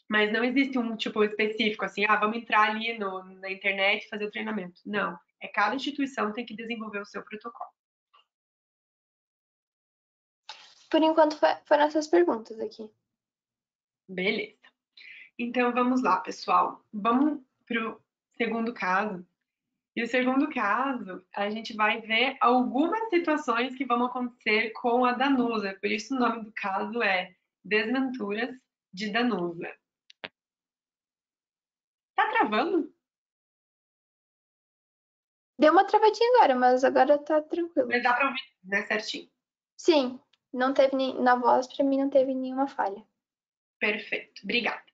Mas não existe um tipo específico, assim, vamos entrar ali na internet e fazer o treinamento. Não. Cada instituição tem que desenvolver o seu protocolo. Por enquanto, foram essas perguntas aqui. Beleza. Então, vamos lá, pessoal. Vamos para o segundo caso. E o segundo caso, a gente vai ver algumas situações que vão acontecer com a Danusa. Por isso, o nome do caso é Desventuras de Danusa. Tá travando? Deu uma travadinha agora, mas agora tá tranquilo. Mas dá para ouvir, né, certinho? Sim, não teve na voz, para mim não teve nenhuma falha. Perfeito, obrigada.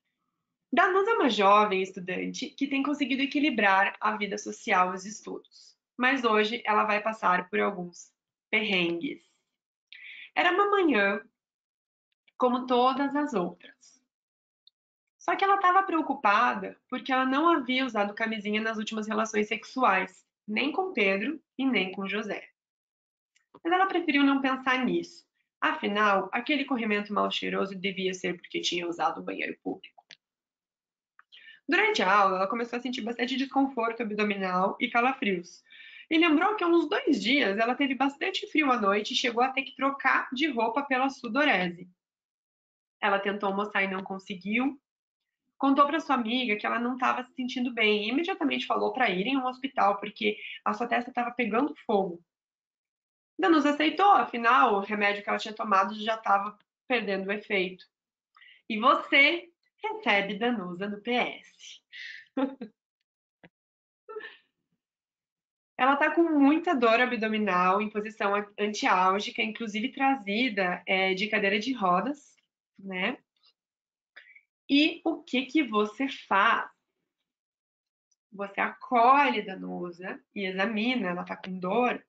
Danusa é uma jovem estudante que tem conseguido equilibrar a vida social e os estudos. Mas hoje ela vai passar por alguns perrengues. Era uma manhã como todas as outras. Só que ela estava preocupada porque ela não havia usado camisinha nas últimas relações sexuais, nem com Pedro e nem com José. Mas ela preferiu não pensar nisso. Afinal, aquele corrimento mal cheiroso devia ser porque tinha usado o banheiro público. Durante a aula, ela começou a sentir bastante desconforto abdominal e calafrios. E lembrou que há uns 2 dias ela teve bastante frio à noite e chegou a ter que trocar de roupa pela sudorese. Ela tentou almoçar e não conseguiu. Contou para sua amiga que ela não estava se sentindo bem e imediatamente falou para ir em um hospital porque a sua testa estava pegando fogo. Danusa aceitou, afinal, o remédio que ela tinha tomado já estava perdendo o efeito. E você recebe Danusa no PS. Ela está com muita dor abdominal em posição antiálgica, inclusive trazida de cadeira de rodas, né? E o que que você faz? Você acolhe a Danusa e examina, ela está com dor.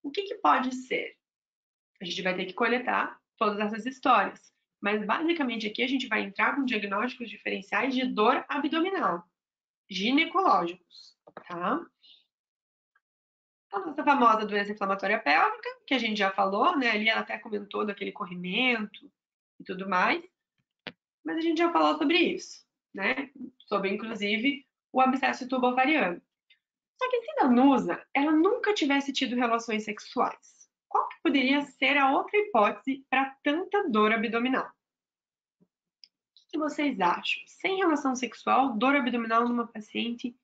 O que que pode ser? A gente vai ter que coletar todas essas histórias. Mas basicamente aqui a gente vai entrar com diagnósticos diferenciais de dor abdominal, ginecológicos, tá? A nossa famosa doença inflamatória pélvica, que a gente já falou, né? Ali ela até comentou daquele corrimento e tudo mais. Mas a gente já falou sobre isso, né? Sobre, inclusive, o abscesso tubo-ovariano. Só que se Danusa, ela nunca tivesse tido relações sexuais, qual que poderia ser a outra hipótese para tanta dor abdominal? O que vocês acham? Sem relação sexual, dor abdominal numa paciente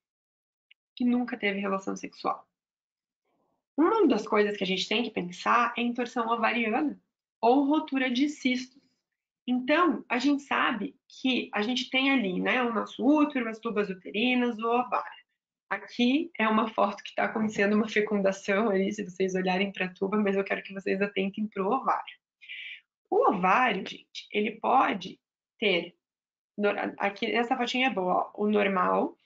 que nunca teve relação sexual. Uma das coisas que a gente tem que pensar é em torção ovariana ou rotura de cistos. Então, a gente sabe que a gente tem ali, né, o nosso útero, as tubas uterinas, o ovário. Aqui é uma foto que está acontecendo uma fecundação aí, se vocês olharem para a tuba, mas eu quero que vocês atentem para o ovário. O ovário, gente, ele pode ter, aqui essa fotinha é boa, ó, o normal,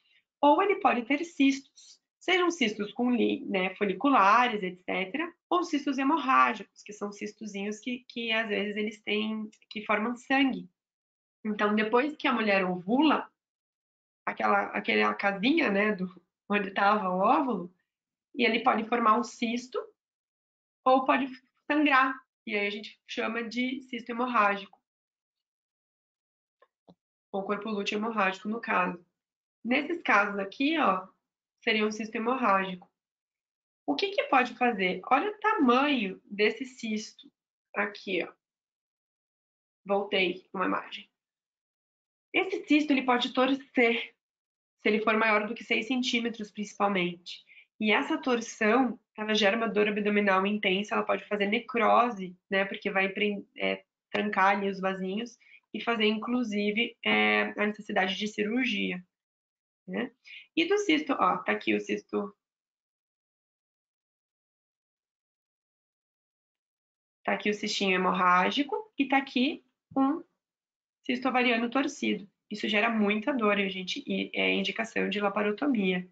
ou ele pode ter cistos, sejam cistos com né, foliculares, etc., ou cistos hemorrágicos, que são cistozinhos que às vezes eles têm, que formam sangue. Então, depois que a mulher ovula, aquela casinha, né, onde estava o óvulo, e ele pode formar um cisto ou pode sangrar, e aí a gente chama de cisto hemorrágico, ou corpo lúteo hemorrágico, no caso. Nesses casos aqui, ó, seria um cisto hemorrágico. O que que pode fazer? Olha o tamanho desse cisto aqui, ó. Voltei uma imagem. Esse cisto, ele pode torcer, se ele for maior do que 6 centímetros, principalmente. E essa torção, ela gera uma dor abdominal intensa, ela pode fazer necrose, né, porque vai trancar ali os vasinhos e fazer, inclusive, a necessidade de cirurgia, né? E do cisto, ó, tá aqui o cisto. Tá aqui o cistinho hemorrágico e tá aqui um cisto ovariano torcido. Isso gera muita dor, gente, e é indicação de laparotomia.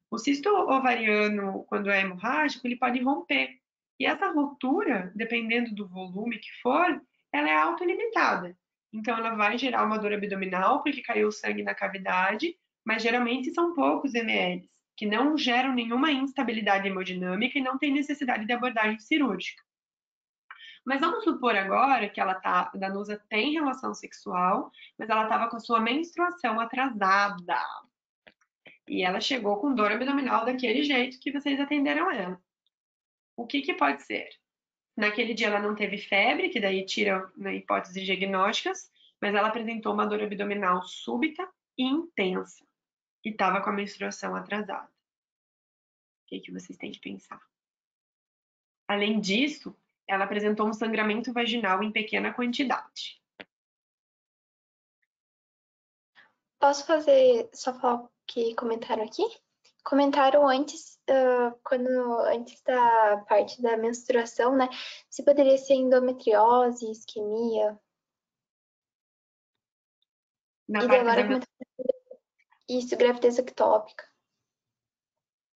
O cisto ovariano, quando é hemorrágico, ele pode romper. E essa ruptura, dependendo do volume que for, ela é autolimitada. Então, ela vai gerar uma dor abdominal, porque caiu sangue na cavidade, mas geralmente são poucos ml, que não geram nenhuma instabilidade hemodinâmica e não tem necessidade de abordagem cirúrgica. Mas vamos supor agora que a Danusa tem relação sexual, mas ela estava com a sua menstruação atrasada. E ela chegou com dor abdominal daquele jeito que vocês atenderam ela. O que que pode ser? Naquele dia ela não teve febre, que daí tira na hipótese diagnósticas, mas ela apresentou uma dor abdominal súbita e intensa. E estava com a menstruação atrasada. O que que vocês têm que pensar? Além disso, ela apresentou um sangramento vaginal em pequena quantidade. Posso só falar o que comentaram aqui? Comentaram antes, antes da parte da menstruação, né? Se poderia ser endometriose, isquemia. Na E parte agora da comentaram isso, gravidez ectópica.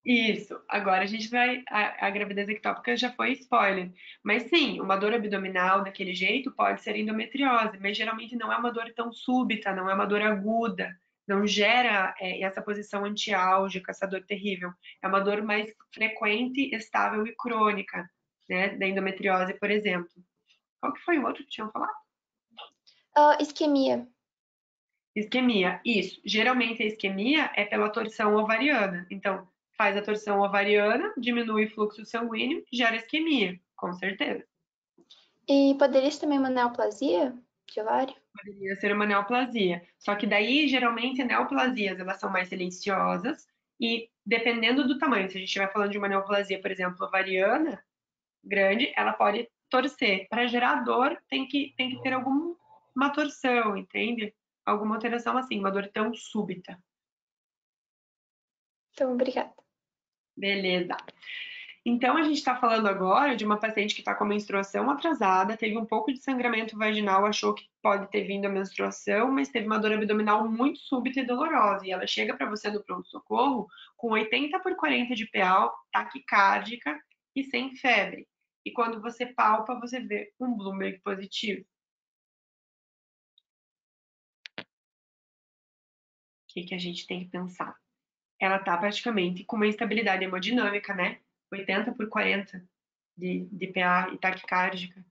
Isso, agora a gente vai. A gravidez ectópica já foi spoiler. Mas sim, uma dor abdominal daquele jeito pode ser endometriose, mas geralmente não é uma dor tão súbita, não é uma dor aguda, não gera essa posição antiálgica, essa dor terrível. É uma dor mais frequente, estável e crônica, né? Da endometriose, por exemplo. Qual que foi o outro que tinham falado? Isquemia. Isquemia, isso. Geralmente a isquemia é pela torção ovariana. Então, faz a torção ovariana, diminui o fluxo sanguíneo, gera isquemia, com certeza. E poderia ser também uma neoplasia de ovário? Poderia ser uma neoplasia. Só que daí, geralmente, neoplasias, elas são mais silenciosas e dependendo do tamanho, se a gente estiver falando de uma neoplasia, por exemplo, ovariana, grande, ela pode torcer. Para gerar dor, tem que ter alguma torção, entende? Alguma alteração assim, uma dor tão súbita. Então, obrigada. Beleza. Então, a gente está falando agora de uma paciente que está com a menstruação atrasada, teve um pouco de sangramento vaginal, achou que pode ter vindo a menstruação, mas teve uma dor abdominal muito súbita e dolorosa. E ela chega para você no pronto-socorro com 80/40 de PA, taquicárdica e sem febre. E quando você palpa, você vê um Bloomberg positivo. O que a gente tem que pensar? Ela está praticamente com uma instabilidade hemodinâmica, né? 80/40 de PA e taquicárdica.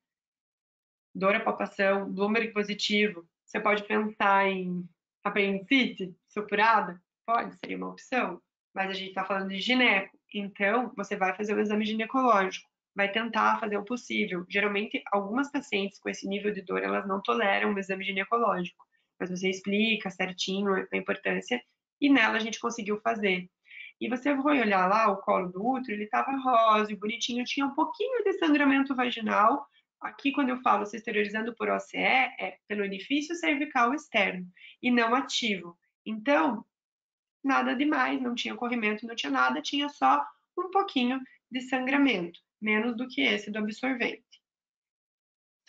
Dor à palpação, Bloomberg positivo. Você pode pensar em apendicite supurada? Pode, seria uma opção. Mas a gente está falando de gineco. Então, você vai fazer o exame ginecológico. Vai tentar fazer o possível. Geralmente, algumas pacientes com esse nível de dor, elas não toleram o exame ginecológico. Mas você explica certinho a importância e nela a gente conseguiu fazer. E você vai olhar lá o colo do útero, ele estava rosa, bonitinho, tinha um pouquinho de sangramento vaginal, aqui quando eu falo se exteriorizando por OCE, é pelo orifício cervical externo e não ativo. Então, nada demais, não tinha corrimento, não tinha nada, tinha só um pouquinho de sangramento, menos do que esse do absorvente.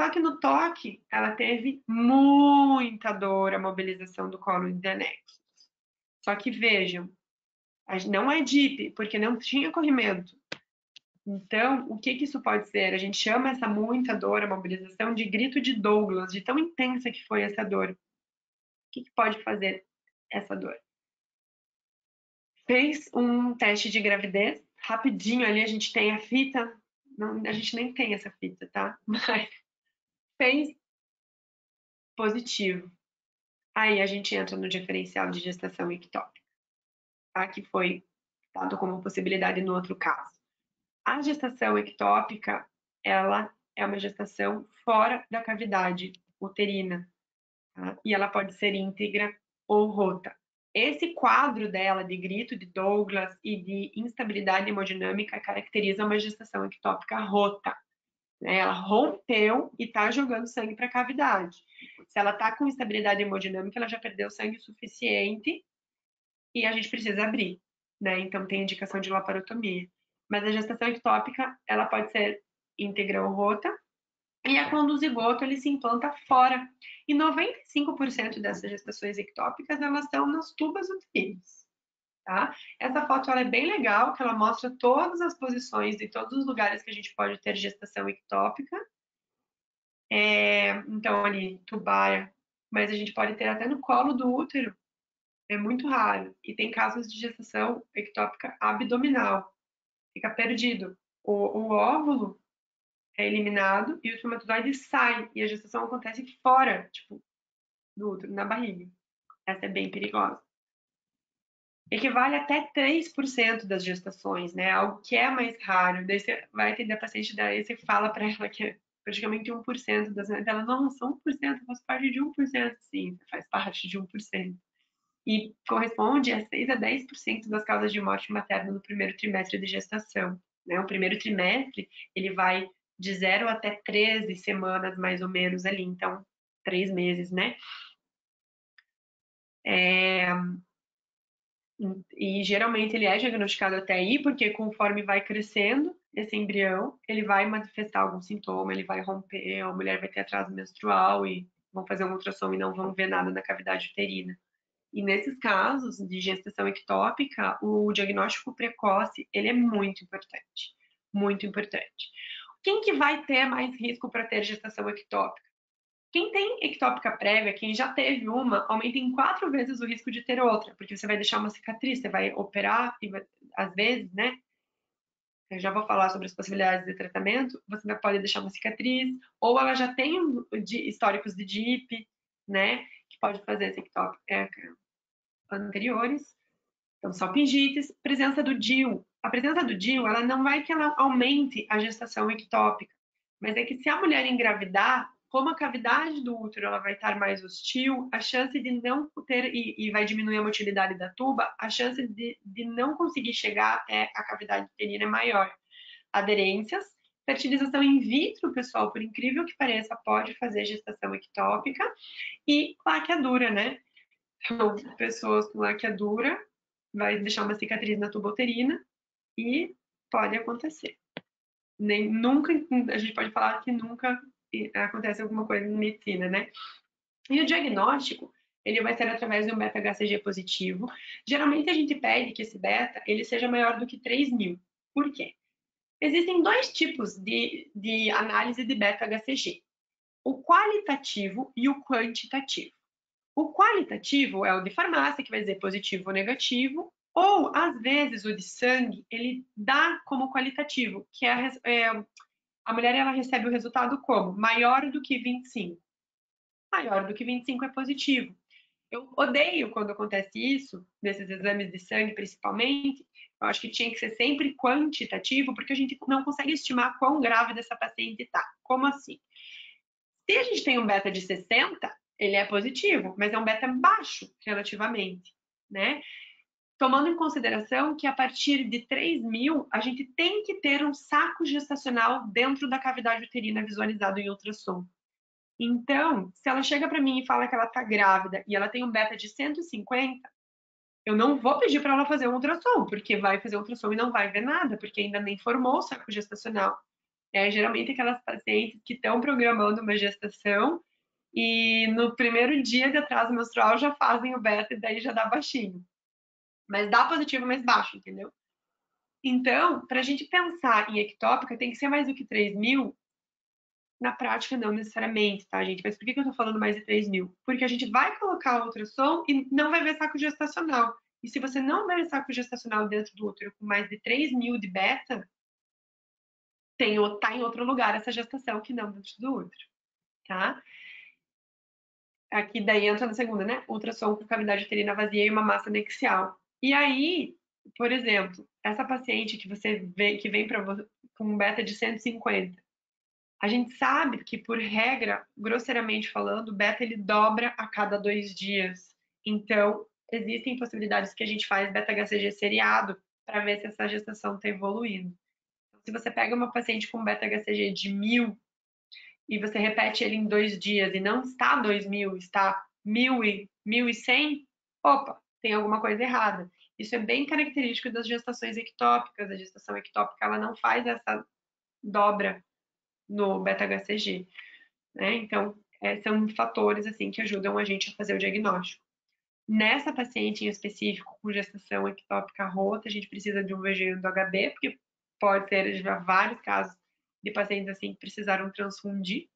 Só que no toque, ela teve muita dor, a mobilização do colo de anexos. Só que vejam, não é DIP, porque não tinha corrimento. Então, o que isso pode ser? A gente chama essa muita dor, a mobilização, de grito de Douglas, de tão intensa que foi essa dor. O que pode fazer essa dor? Fez um teste de gravidez, rapidinho ali a gente tem a fita, não, a gente nem tem essa fita, tá? Mas fez positivo. Aí a gente entra no diferencial de gestação ectópica, tá? Que foi dado como possibilidade no outro caso. A gestação ectópica, ela é uma gestação fora da cavidade uterina, tá? E ela pode ser íntegra ou rota. Esse quadro dela de grito de Douglas e de instabilidade hemodinâmica caracteriza uma gestação ectópica rota, né? Ela rompeu e está jogando sangue para a cavidade. Se ela está com instabilidade hemodinâmica, ela já perdeu sangue suficiente e a gente precisa abrir, né? Então tem indicação de laparotomia. Mas a gestação ectópica, ela pode ser íntegra ou rota, e a quando o zigoto ele se implanta fora. E 95% dessas gestações ectópicas, elas estão nas tubas uterinas, tá? Essa foto ela é bem legal, que ela mostra todas as posições de todos os lugares que a gente pode ter gestação ectópica. Então, ali, tubária, mas a gente pode ter até no colo do útero. É muito raro. E tem casos de gestação ectópica abdominal. Fica perdido. O óvulo é eliminado e o espermatozoide sai. E a gestação acontece fora, tipo, do útero, na barriga. Essa é bem perigosa. Equivale até 3% das gestações, né? Algo que é mais raro. Daí você vai atender a paciente, daí você fala para ela que é praticamente 1% das... Ela, nossa, 1%, faz parte de 1%. Sim, faz parte de 1%. E corresponde a 6 a 10% das causas de morte materna no primeiro trimestre de gestação, né? O primeiro trimestre, ele vai de 0 até 13 semanas, mais ou menos, ali. Então, 3 meses, né? E geralmente ele é diagnosticado até aí, porque conforme vai crescendo esse embrião, ele vai manifestar algum sintoma, ele vai romper, a mulher vai ter atraso menstrual e vão fazer um ultrassom e não vão ver nada na cavidade uterina. E nesses casos de gestação ectópica, o diagnóstico precoce, ele é muito importante. Muito importante. Quem que vai ter mais risco para ter gestação ectópica? Quem tem ectópica prévia, quem já teve uma, aumenta em 4 vezes o risco de ter outra, porque você vai deixar uma cicatriz, você vai operar, e às vezes, né? Eu já vou falar sobre as possibilidades de tratamento, você pode deixar uma cicatriz, ou ela já tem históricos de DIP, né? Que pode fazer essa ectópica anteriores. Então, salpingites, presença do DIU. A presença do DIU, ela não vai que ela aumente a gestação ectópica, mas é que se a mulher engravidar, como a cavidade do útero ela vai estar mais hostil, a chance de não ter, e vai diminuir a motilidade da tuba, a chance de não conseguir chegar à cavidade uterina é maior. Aderências, fertilização in vitro, pessoal, por incrível que pareça, pode fazer gestação ectópica, e laqueadura, né? Então, pessoas com laqueadura vai deixar uma cicatriz na tuba uterina e pode acontecer. Nunca, a gente pode falar que nunca acontece alguma coisa em medicina, né? E o diagnóstico, ele vai ser através de um beta-HCG positivo. Geralmente a gente pede que esse beta, ele seja maior do que 3.000. Por quê? Existem 2 tipos de análise de beta-HCG. O qualitativo e o quantitativo. O qualitativo é o de farmácia, que vai dizer positivo ou negativo, ou, às vezes, o de sangue, ele dá como qualitativo, que a mulher ela recebe o resultado como maior do que 25. Maior do que 25 é positivo. Eu odeio quando acontece isso, nesses exames de sangue principalmente. Eu acho que tinha que ser sempre quantitativo, porque a gente não consegue estimar quão grávida essa paciente está. Como assim? Se a gente tem um beta de 60, ele é positivo, mas é um beta baixo relativamente, né? tomando em consideração que a partir de 3.000, a gente tem que ter um saco gestacional dentro da cavidade uterina visualizado em ultrassom. Então, se ela chega para mim e fala que ela está grávida e ela tem um beta de 150, eu não vou pedir para ela fazer um ultrassom, porque vai fazer ultrassom e não vai ver nada, porque ainda nem formou o saco gestacional. Geralmente aquelas pacientes que estão programando uma gestação e no primeiro dia de atraso menstrual já fazem o beta e daí já dá baixinho. Mas dá positivo mais baixo, entendeu? Então, para a gente pensar em ectópica, tem que ser mais do que 3.000. Na prática, não necessariamente, tá, gente? Mas por que eu tô falando mais de 3.000? Porque a gente vai colocar o ultrassom e não vai ver saco gestacional. E se você não ver saco gestacional dentro do útero com mais de 3.000 de beta, tá em outro lugar essa gestação que não dentro do útero, tá? Aqui daí entra na segunda, né? Ultrassom com cavidade uterina vazia e uma massa anexial. E aí, por exemplo, essa paciente que você vê que vem para você com um beta de 150, a gente sabe que, por regra, grosseiramente falando, o beta ele dobra a cada 2 dias. Então, existem possibilidades que a gente faz beta-HCG seriado para ver se essa gestação está evoluindo. Então, se você pega uma paciente com beta-HCG de 1.000 e você repete ele em 2 dias e não está 2.000, está 1.000 e 1.100, opa, tem alguma coisa errada. Isso é bem característico das gestações ectópicas. A gestação ectópica ela não faz essa dobra no beta-HCG, né? Então, são fatores assim que ajudam a gente a fazer o diagnóstico. Nessa paciente em específico com gestação ectópica rota, a gente precisa de um VG do HB, porque pode ter já vários casos de pacientes assim que precisaram transfundir.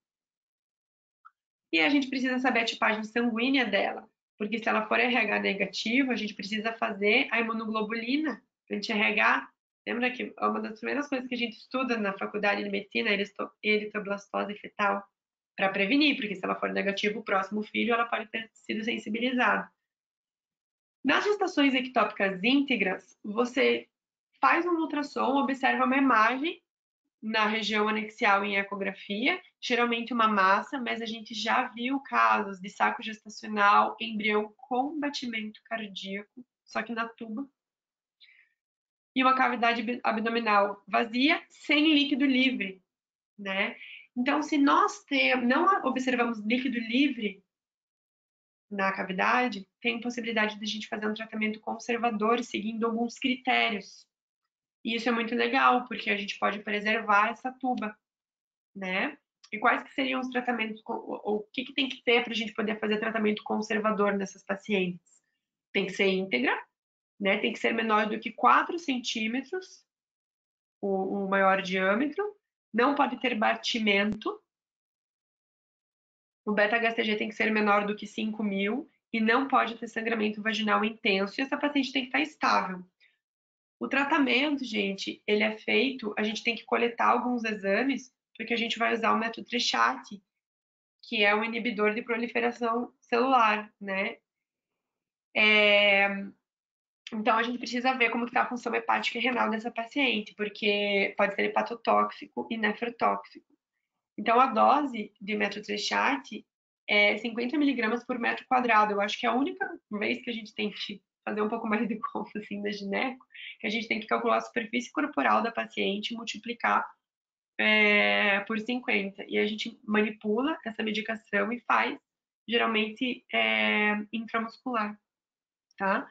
E a gente precisa saber a tipagem sanguínea dela, porque se ela for RH negativa, a gente precisa fazer a imunoglobulina anti-RH. Lembra que uma das primeiras coisas que a gente estuda na faculdade de medicina é eritoblastose fetal, para prevenir, porque se ela for negativa, o próximo filho ela pode ter sido sensibilizada. Nas gestações ectópicas íntegras, você faz um ultrassom, observa uma imagem na região anexial em ecografia, geralmente uma massa, mas a gente já viu casos de saco gestacional, embrião com batimento cardíaco, só que na tuba, e uma cavidade abdominal vazia, sem líquido livre, né? Então, se nós não observamos líquido livre na cavidade, tem possibilidade de a gente fazer um tratamento conservador seguindo alguns critérios. E isso é muito legal, porque a gente pode preservar essa tuba, né? E quais que seriam os tratamentos, ou o que tem que ter para a gente poder fazer tratamento conservador nessas pacientes? Tem que ser íntegra, né? Tem que ser menor do que 4 centímetros, o maior diâmetro, não pode ter batimento, o beta-HCG tem que ser menor do que 5.000 e não pode ter sangramento vaginal intenso, e essa paciente tem que estar estável. O tratamento, gente, ele é feito, a gente tem que coletar alguns exames, porque a gente vai usar o metotrexate, que é um inibidor de proliferação celular, né? Então, a gente precisa ver como está a função hepática e renal dessa paciente, porque pode ser hepatotóxico e nefrotóxico. Então, a dose de metotrexate é 50 miligramas por metro quadrado. Eu acho que é a única vez que a gente tem que fazer um pouco mais de conta, assim, da gineco, que a gente tem que calcular a superfície corporal da paciente e multiplicar por 50. E a gente manipula essa medicação e faz, geralmente, intramuscular, tá?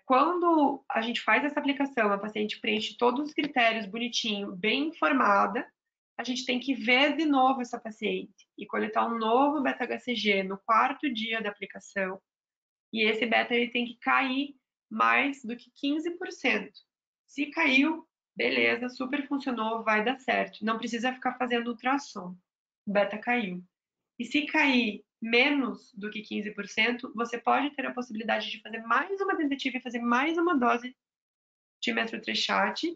Quando a gente faz essa aplicação, a paciente preenche todos os critérios bonitinho, bem informada, a gente tem que ver de novo essa paciente e coletar um novo beta-HCG no 4º dia da aplicação. E esse beta ele tem que cair mais do que 15%. Se caiu, beleza, super funcionou, vai dar certo. Não precisa ficar fazendo ultrassom. O beta caiu. E se cair menos do que 15%, você pode ter a possibilidade de fazer mais uma tentativa e fazer mais uma dose de metotrexate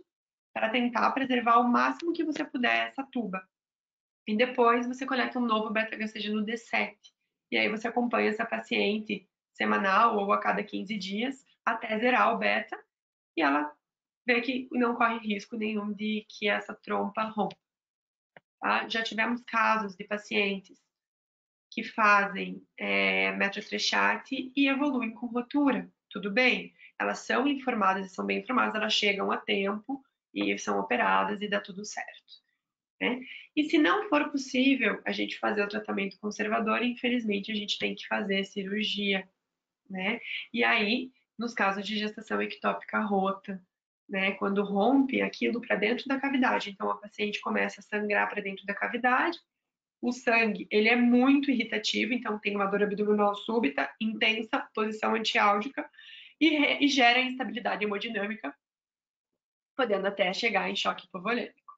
para tentar preservar o máximo que você puder essa tuba. E depois você coleta um novo beta-HCG no D7. E aí você acompanha essa paciente semanal ou a cada 15 dias até zerar o beta e ela vê que não corre risco nenhum de que essa trompa rompa. Tá? Já tivemos casos de pacientes que fazem metotrexate e evoluem com rotura. Tudo bem? elas são informadas e são bem informadas, elas chegam a tempo e são operadas e dá tudo certo, né? E se não for possível a gente fazer o tratamento conservador, infelizmente a gente tem que fazer cirurgia, né? E aí, nos casos de gestação ectópica rota, né, quando rompe aquilo para dentro da cavidade, então a paciente começa a sangrar para dentro da cavidade, o sangue, ele é muito irritativo, então tem uma dor abdominal súbita, intensa, posição antiálgica e gera instabilidade hemodinâmica, podendo até chegar em choque hipovolêmico,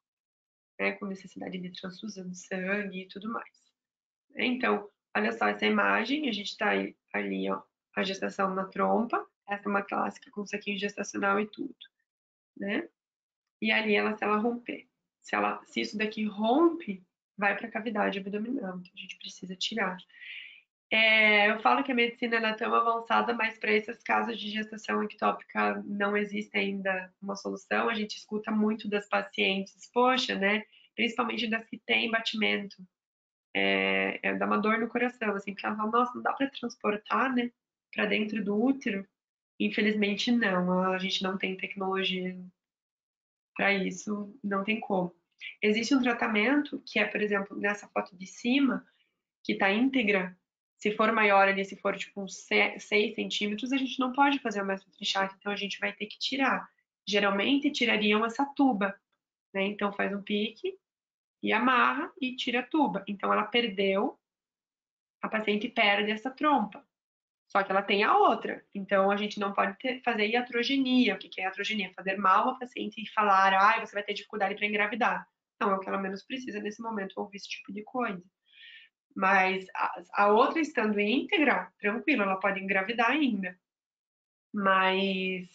né, com necessidade de transfusão de sangue e tudo mais. Então, olha só essa imagem, a gente está ali, ó, a gestação na trompa, essa é uma clássica com saquinho gestacional e tudo, né? E ali se ela romper, se isso daqui rompe, vai para a cavidade abdominal, então a gente precisa tirar. Eu falo que a medicina é tão avançada, mas para esses casos de gestação ectópica não existe ainda uma solução. A gente escuta muito das pacientes, poxa, né? Principalmente das que têm batimento, dá uma dor no coração, assim, porque ela fala, nossa, não dá para transportar, né, para dentro do útero? Infelizmente, não, a gente não tem tecnologia para isso, não tem como. Existe um tratamento que é, por exemplo, nessa foto de cima, que está íntegra, se for maior ali, se for tipo uns 6 centímetros, a gente não pode fazer o mesotrichate, então a gente vai ter que tirar. Geralmente tirariam essa tuba, né? Então faz um pique e amarra e tira a tuba. Então ela perdeu, a paciente perde essa trompa. Só que ela tem a outra. Então a gente não pode fazer iatrogenia. O que é iatrogenia? Fazer mal ao paciente e falar, você vai ter dificuldade para engravidar. Não, é o que ela menos precisa nesse momento, ouvir esse tipo de coisa. Mas a outra estando íntegra, tranquilo, ela pode engravidar ainda. Mas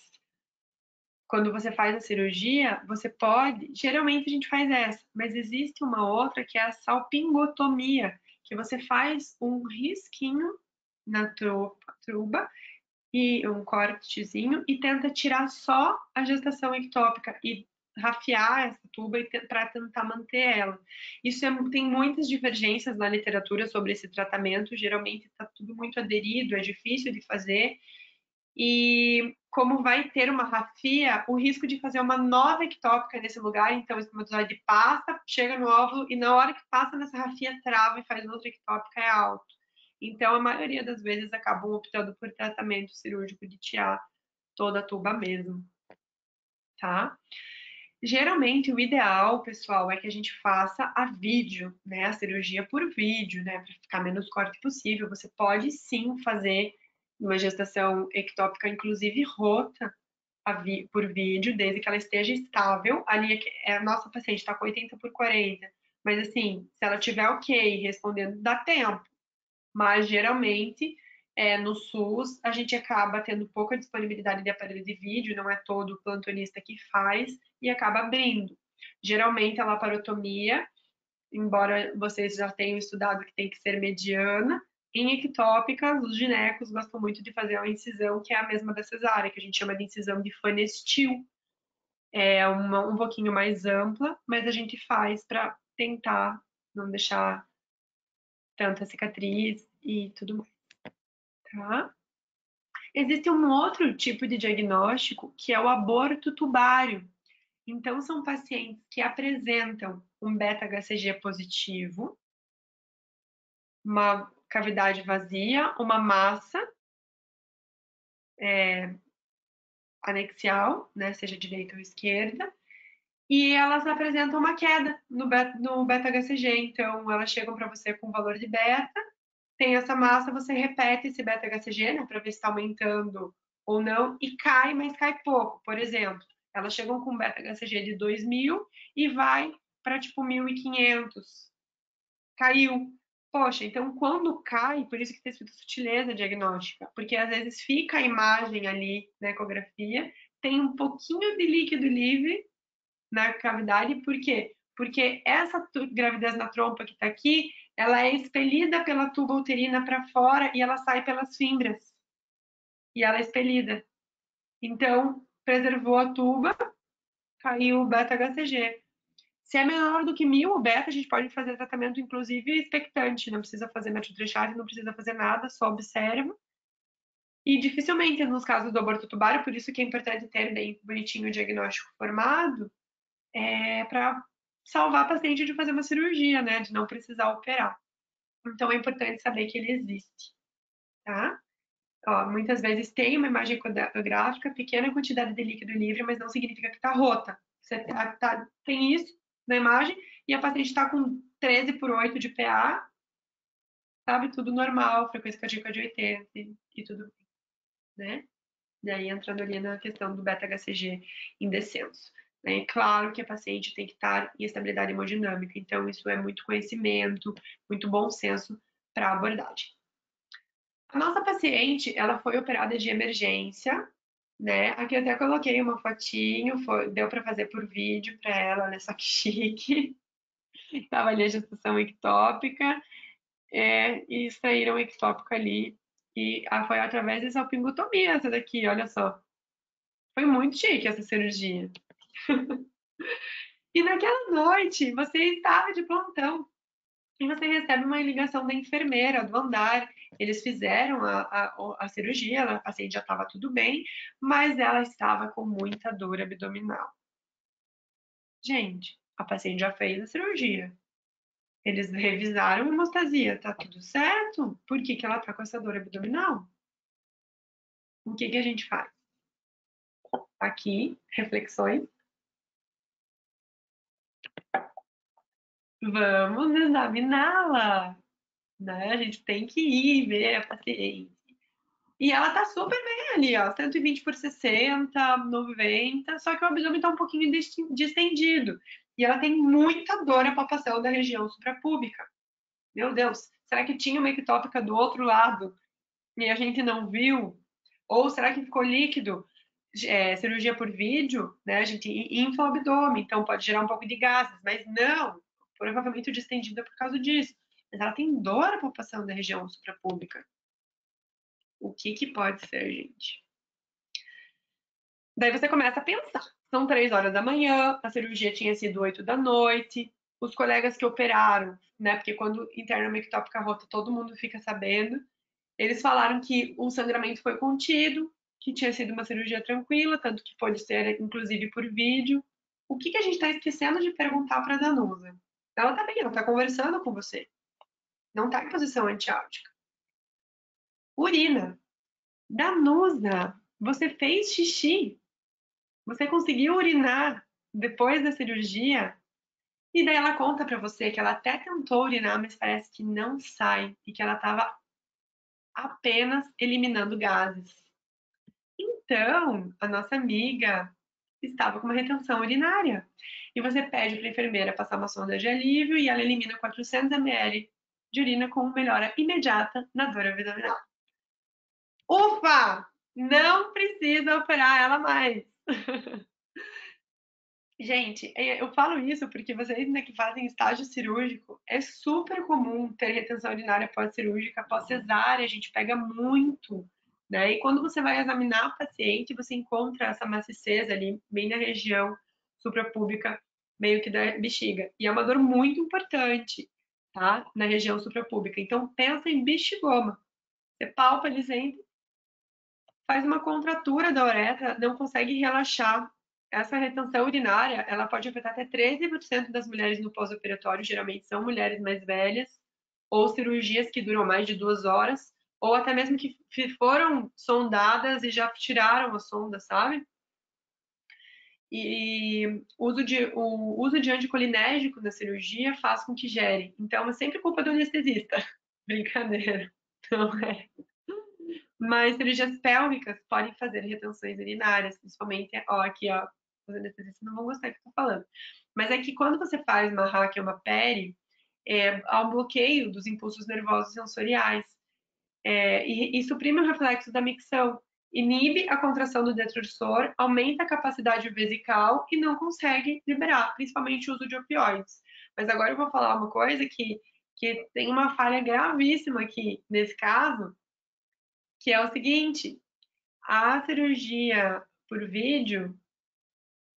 quando você faz a cirurgia, você pode. Geralmente a gente faz essa, mas existe uma outra que é a salpingotomia, que você faz um risquinho na truba e um cortezinho e tenta tirar só a gestação ectópica e rafiar essa tuba para tentar manter ela. Isso tem muitas divergências na literatura sobre esse tratamento, geralmente está tudo muito aderido, é difícil de fazer, e como vai ter uma rafia, o risco de fazer uma nova ectópica nesse lugar, então o espermatozoide passa, chega no óvulo e na hora que passa nessa rafia trava e faz outra ectópica é alto. Então a maioria das vezes acabam optando por tratamento cirúrgico de tirar toda a tuba mesmo, tá? Geralmente o ideal, pessoal, é que a gente faça a vídeo, né, a cirurgia por vídeo, né, para ficar menos corte possível. Você pode sim fazer uma gestação ectópica, inclusive rota, por vídeo, desde que ela esteja estável. Ali a nossa paciente está com 80/40, mas assim, se ela tiver ok, respondendo, dá tempo. Mas geralmente no SUS a gente acaba tendo pouca disponibilidade de aparelho de vídeo, não é todo plantonista que faz e acaba abrindo. Geralmente a laparotomia, embora vocês já tenham estudado que tem que ser mediana, em ectópicas, os ginecos gostam muito de fazer uma incisão que é a mesma da cesárea, que a gente chama de incisão de Phanestil. É um pouquinho mais ampla, mas a gente faz para tentar não deixar tanta cicatriz e tudo mais, tá? Existe um outro tipo de diagnóstico que é o aborto tubário. Então, são pacientes que apresentam um beta-HCG positivo, uma cavidade vazia, uma massa anexial, né, seja direita ou esquerda, e elas apresentam uma queda no beta-HCG. Então, elas chegam para você com valor de beta, tem essa massa, você repete esse beta-HCG, né, para ver se está aumentando ou não, e cai, mas cai pouco. Por exemplo, elas chegam com beta-HCG de 2.000 e vai para tipo 1.500. Caiu. Poxa, então quando cai, por isso que tem escrito sutileza diagnóstica, porque às vezes fica a imagem ali na ecografia, tem um pouquinho de líquido livre na cavidade, por quê? Porque essa gravidez na trompa que está aqui, ela é expelida pela tuba uterina para fora e ela sai pelas fímbrias. E ela é expelida. Então, preservou a tuba, caiu o beta-HCG. Se é menor do que 1.000 o beta, a gente pode fazer tratamento, inclusive, expectante. Não precisa fazer metotrexate, não precisa fazer nada, só observa. E dificilmente nos casos do aborto tubário, por isso que é importante ter bem bonitinho o diagnóstico formado, para salvar a paciente de fazer uma cirurgia, né? De não precisar operar. Então é importante saber que ele existe, tá? Ó, muitas vezes tem uma imagem ecográfica, pequena quantidade de líquido livre, mas não significa que está rota. Você tem isso na imagem e a paciente está com 13/8 de PA, sabe? Tudo normal, frequência cardíaca de 80 e tudo bem, né? Daí entrando ali na questão do beta-HCG em descenso. É claro que a paciente tem que estar em estabilidade hemodinâmica, então isso é muito conhecimento, muito bom senso para a abordagem. A nossa paciente, ela foi operada de emergência, né? Aqui eu até coloquei uma fotinho, deu para fazer por vídeo para ela, olha só que chique. Tava ali a gestação ectópica, e extraíram o ectópico ali, e foi através de salpingotomia essa daqui, olha só. Foi muito chique essa cirurgia. E naquela noite, você estava de plantão e você recebe uma ligação da enfermeira do andar. Eles fizeram a cirurgia, a paciente já estava tudo bem, mas ela estava com muita dor abdominal. Gente, a paciente já fez a cirurgia. Eles revisaram a hemostasia, tá tudo certo? Por que que ela tá com essa dor abdominal? O que que a gente faz? Aqui, reflexões. Vamos examiná-la, né? A gente tem que ir ver a paciente. E ela tá super bem ali, ó, 120/60, 90, só que o abdômen tá um pouquinho distendido. E ela tem muita dor na palpação da região suprapúbica. Meu Deus, será que tinha uma ectópica do outro lado e a gente não viu? Ou será que ficou líquido? Cirurgia por vídeo, né? A gente infla o abdômen, então pode gerar um pouco de gases, mas não, provavelmente distendida por causa disso. Mas ela tem dor na palpação da região suprapúbica. O que que pode ser, gente? Daí você começa a pensar. São 3 horas da manhã, a cirurgia tinha sido 8 da noite. Os colegas que operaram, né? Porque quando interna uma ectópica rota, todo mundo fica sabendo. Eles falaram que o sangramento foi contido, que tinha sido uma cirurgia tranquila, tanto que pode ser, inclusive, por vídeo. O que que a gente está esquecendo de perguntar para a Danusa? Ela está bem, ela está conversando com você. Não está em posição antiáltica. Urina. Danusa, você fez xixi? Você conseguiu urinar depois da cirurgia? E daí ela conta para você que ela até tentou urinar, mas parece que não sai e que ela estava apenas eliminando gases. Então, a nossa amiga estava com uma retenção urinária. E você pede para a enfermeira passar uma sonda de alívio e ela elimina 400 ml de urina com melhora imediata na dor abdominal. Ufa! Não precisa operar ela mais. Gente, eu falo isso porque vocês ainda que fazem estágio cirúrgico, é super comum ter retenção urinária pós-cirúrgica, pós-cesárea, a gente pega muito, né? E quando você vai examinar a paciente, você encontra essa maciez ali, bem na região suprapúbica, meio que da bexiga. E é uma dor muito importante, tá? Na região suprapúbica. Então, pensa em bexigoma. Você palpa ali sempre, faz uma contratura da uretra, não consegue relaxar. Essa retenção urinária, ela pode afetar até 13% das mulheres no pós-operatório, geralmente são mulheres mais velhas, ou cirurgias que duram mais de 2 horas, ou até mesmo que foram sondadas e já tiraram a sonda, sabe? E o uso de anticolinérgico na cirurgia faz com que gere. Então, é sempre culpa do anestesista. Brincadeira. Não é. Mas cirurgias pélvicas podem fazer retenções urinárias, principalmente, ó, aqui, ó, os anestesistas não vão gostar do que eu tô falando. Mas é que quando você faz uma RAC ou uma peri, há um bloqueio dos impulsos nervosos sensoriais, e suprime o reflexo da micção, inibe a contração do detrusor, aumenta a capacidade vesical e não consegue liberar, principalmente o uso de opioides. Mas agora eu vou falar uma coisa que tem uma falha gravíssima aqui nesse caso, que é o seguinte: a cirurgia por vídeo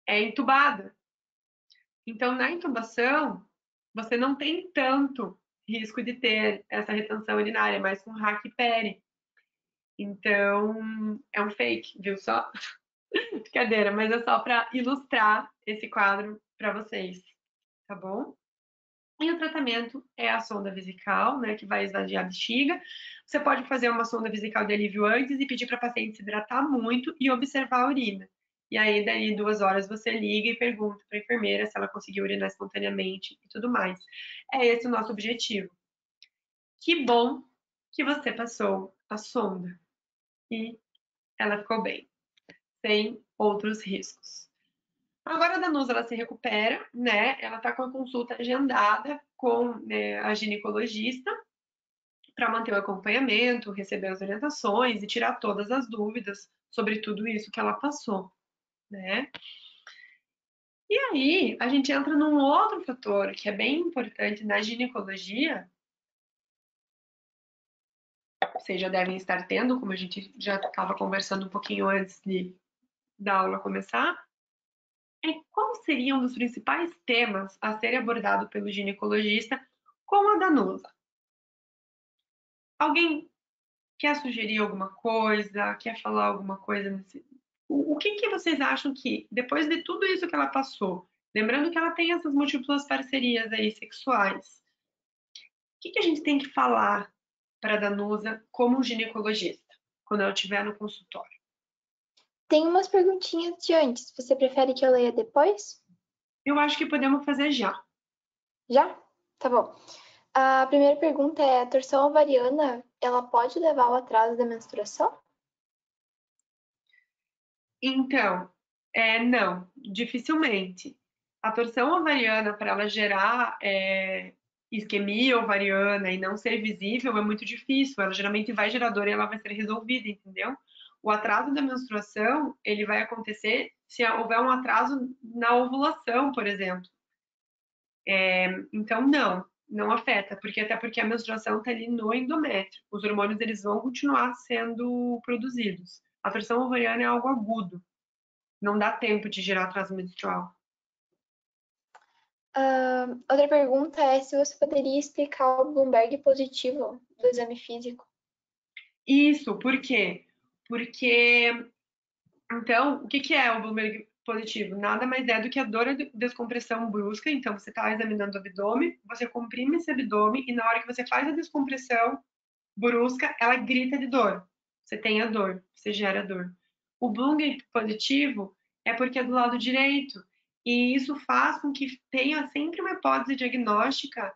é entubada. Então, na intubação, você não tem tanto risco de ter essa retenção urinária, mas com RAC e peri. Então, é um fake, viu só? Brincadeira, mas é só para ilustrar esse quadro para vocês, tá bom? E o tratamento é a sonda vesical, né, que vai esvaziar a bexiga. Você pode fazer uma sonda vesical de alívio antes e pedir para a paciente se hidratar muito e observar a urina. E aí, daí 2 horas, você liga e pergunta para a enfermeira se ela conseguiu urinar espontaneamente e tudo mais. É esse o nosso objetivo. Que bom que você passou a sonda e ela ficou bem, sem outros riscos. Agora a Danusa, ela se recupera, né? Ela tá com a consulta agendada com, né, a ginecologista para manter o acompanhamento, receber as orientações e tirar todas as dúvidas sobre tudo isso que ela passou, né? E aí, a gente entra num outro fator que é bem importante na ginecologia, vocês já devem estar tendo, como a gente já estava conversando um pouquinho antes da aula começar, é qual seria um dos principais temas a ser abordado pelo ginecologista com a Danusa. Alguém quer sugerir alguma coisa, quer falar alguma coisa nesse... O que que vocês acham que, depois de tudo isso que ela passou, lembrando que ela tem essas múltiplas parcerias aí sexuais, o que que a gente tem que falar para a Danusa como ginecologista, quando ela estiver no consultório? Tem umas perguntinhas de antes. Você prefere que eu leia depois? Eu acho que podemos fazer já. Já? Tá bom. A primeira pergunta é: a torção ovariana, ela pode levar ao atraso da menstruação? Então, não, dificilmente. A torção ovariana, para ela gerar isquemia ovariana e não ser visível, é muito difícil. Ela geralmente vai gerar dor e ela vai ser resolvida, entendeu? O atraso da menstruação, ele vai acontecer se houver um atraso na ovulação, por exemplo. Então, não afeta, até porque a menstruação está ali no endométrio. Os hormônios, eles vão continuar sendo produzidos. A torção ovariana é algo agudo. Não dá tempo de gerar atraso menstrual. Outra pergunta é se você poderia explicar o Bloomberg positivo do exame físico. Isso, por quê? Porque, então, o que que é o Bloomberg positivo? Nada mais é do que a dor e descompressão brusca. Então, você está examinando o abdômen, você comprime esse abdômen e na hora que você faz a descompressão brusca, ela grita de dor. Você tem a dor, você gera dor. O Bloomberg positivo é porque é do lado direito. E isso faz com que tenha sempre uma hipótese diagnóstica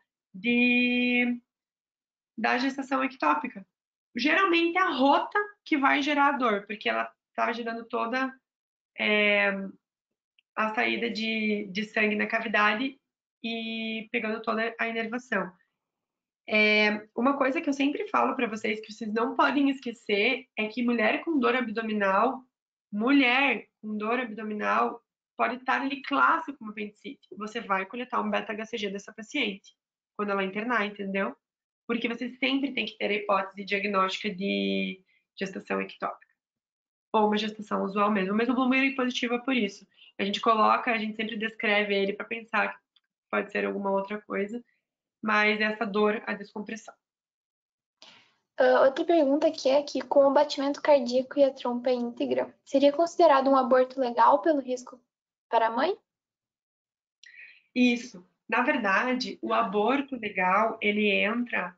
da gestação ectópica. Geralmente é a rota que vai gerar a dor, porque ela está gerando toda a saída de sangue na cavidade e pegando toda a inervação. Uma coisa que eu sempre falo para vocês que vocês não podem esquecer é que mulher com dor abdominal pode estar ali clássico como apendicite. Você vai coletar um beta-HCG dessa paciente quando ela internar, entendeu? Porque você sempre tem que ter a hipótese diagnóstica de gestação ectópica ou uma gestação usual mesmo. Mas o Bloomberg positivo é por isso. A gente sempre descreve ele para pensar que pode ser alguma outra coisa, mas essa dor, a descompressão. Outra pergunta aqui é que com o batimento cardíaco e a trompa íntegra, seria considerado um aborto legal pelo risco para a mãe? Isso. Na verdade, o aborto legal, ele entra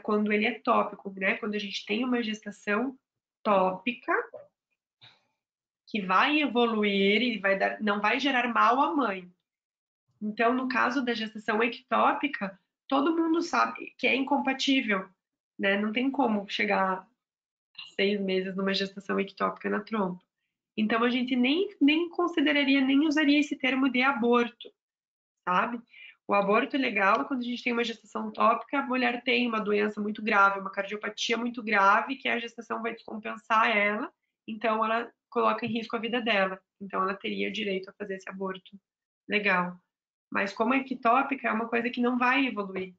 quando ele é tópico, né? Quando a gente tem uma gestação tópica que vai evoluir e não vai gerar mal à mãe. Então, no caso da gestação ectópica, todo mundo sabe que é incompatível, né? Não tem como chegar a 6 meses numa gestação ectópica na trompa. Então, a gente nem consideraria, nem usaria esse termo de aborto, sabe? O aborto legal é quando a gente tem uma gestação tópica, a mulher tem uma doença muito grave, uma cardiopatia muito grave, que a gestação vai descompensar ela, então ela coloca em risco a vida dela. Então, ela teria direito a fazer esse aborto legal. Mas como é ectópica, é uma coisa que não vai evoluir.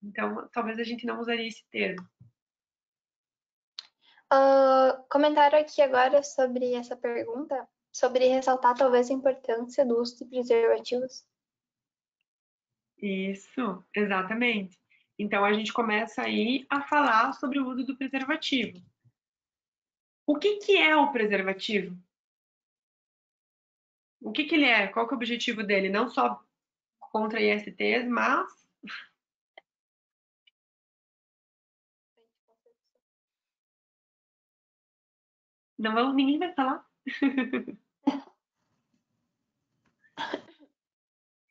Então, talvez a gente não usaria esse termo. Comentaram aqui agora sobre essa pergunta, sobre ressaltar talvez a importância do uso de preservativos. Isso, exatamente. Então, a gente começa aí a falar sobre o uso do preservativo. O que é o preservativo? O que ele é? Qual que é o objetivo dele? Não só contra ISTs, mas... Não, ninguém vai falar.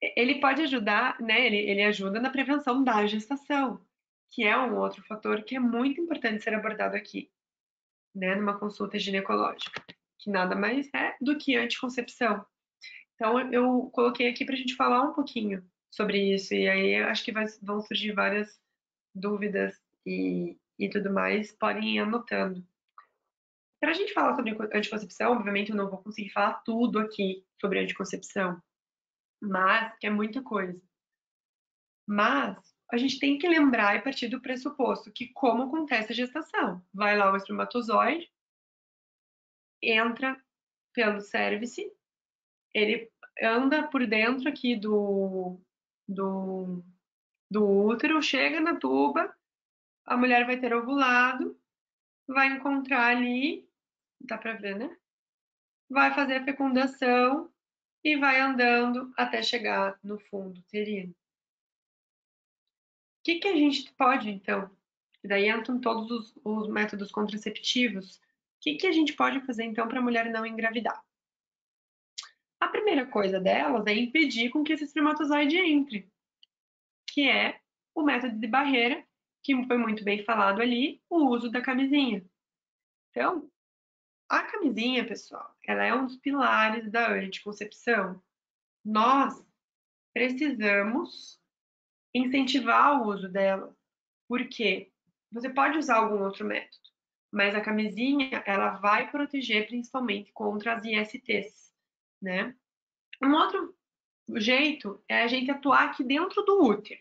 Ele pode ajudar, né? Ele ajuda na prevenção da gestação, que é um outro fator que é muito importante ser abordado aqui, né? Numa consulta ginecológica, que nada mais é do que anticoncepção. Então, eu coloquei aqui para a gente falar um pouquinho sobre isso, e aí eu acho que vão surgir várias dúvidas e tudo mais, podem ir anotando. Para a gente falar sobre anticoncepção, obviamente eu não vou conseguir falar tudo aqui sobre anticoncepção, mas que é muita coisa. Mas a gente tem que lembrar e partir do pressuposto que como acontece a gestação? Vai lá o espermatozoide, entra pelo cérvice, ele anda por dentro aqui do, do útero, chega na tuba, a mulher vai ter ovulado, vai encontrar ali, dá pra ver, né? Vai fazer a fecundação e vai andando até chegar no fundo uterino. O que a gente pode, então? Daí entram todos os métodos contraceptivos. O que a gente pode fazer, então, para a mulher não engravidar? A primeira coisa delas é impedir com que esse espermatozoide entre, que é o método de barreira, que foi muito bem falado ali, o uso da camisinha. Então, a camisinha, pessoal, ela é um dos pilares da anticoncepção. Nós precisamos incentivar o uso dela. Por quê? Você pode usar algum outro método, mas a camisinha, ela vai proteger principalmente contra as ISTs, né? Um outro jeito é a gente atuar aqui dentro do útero.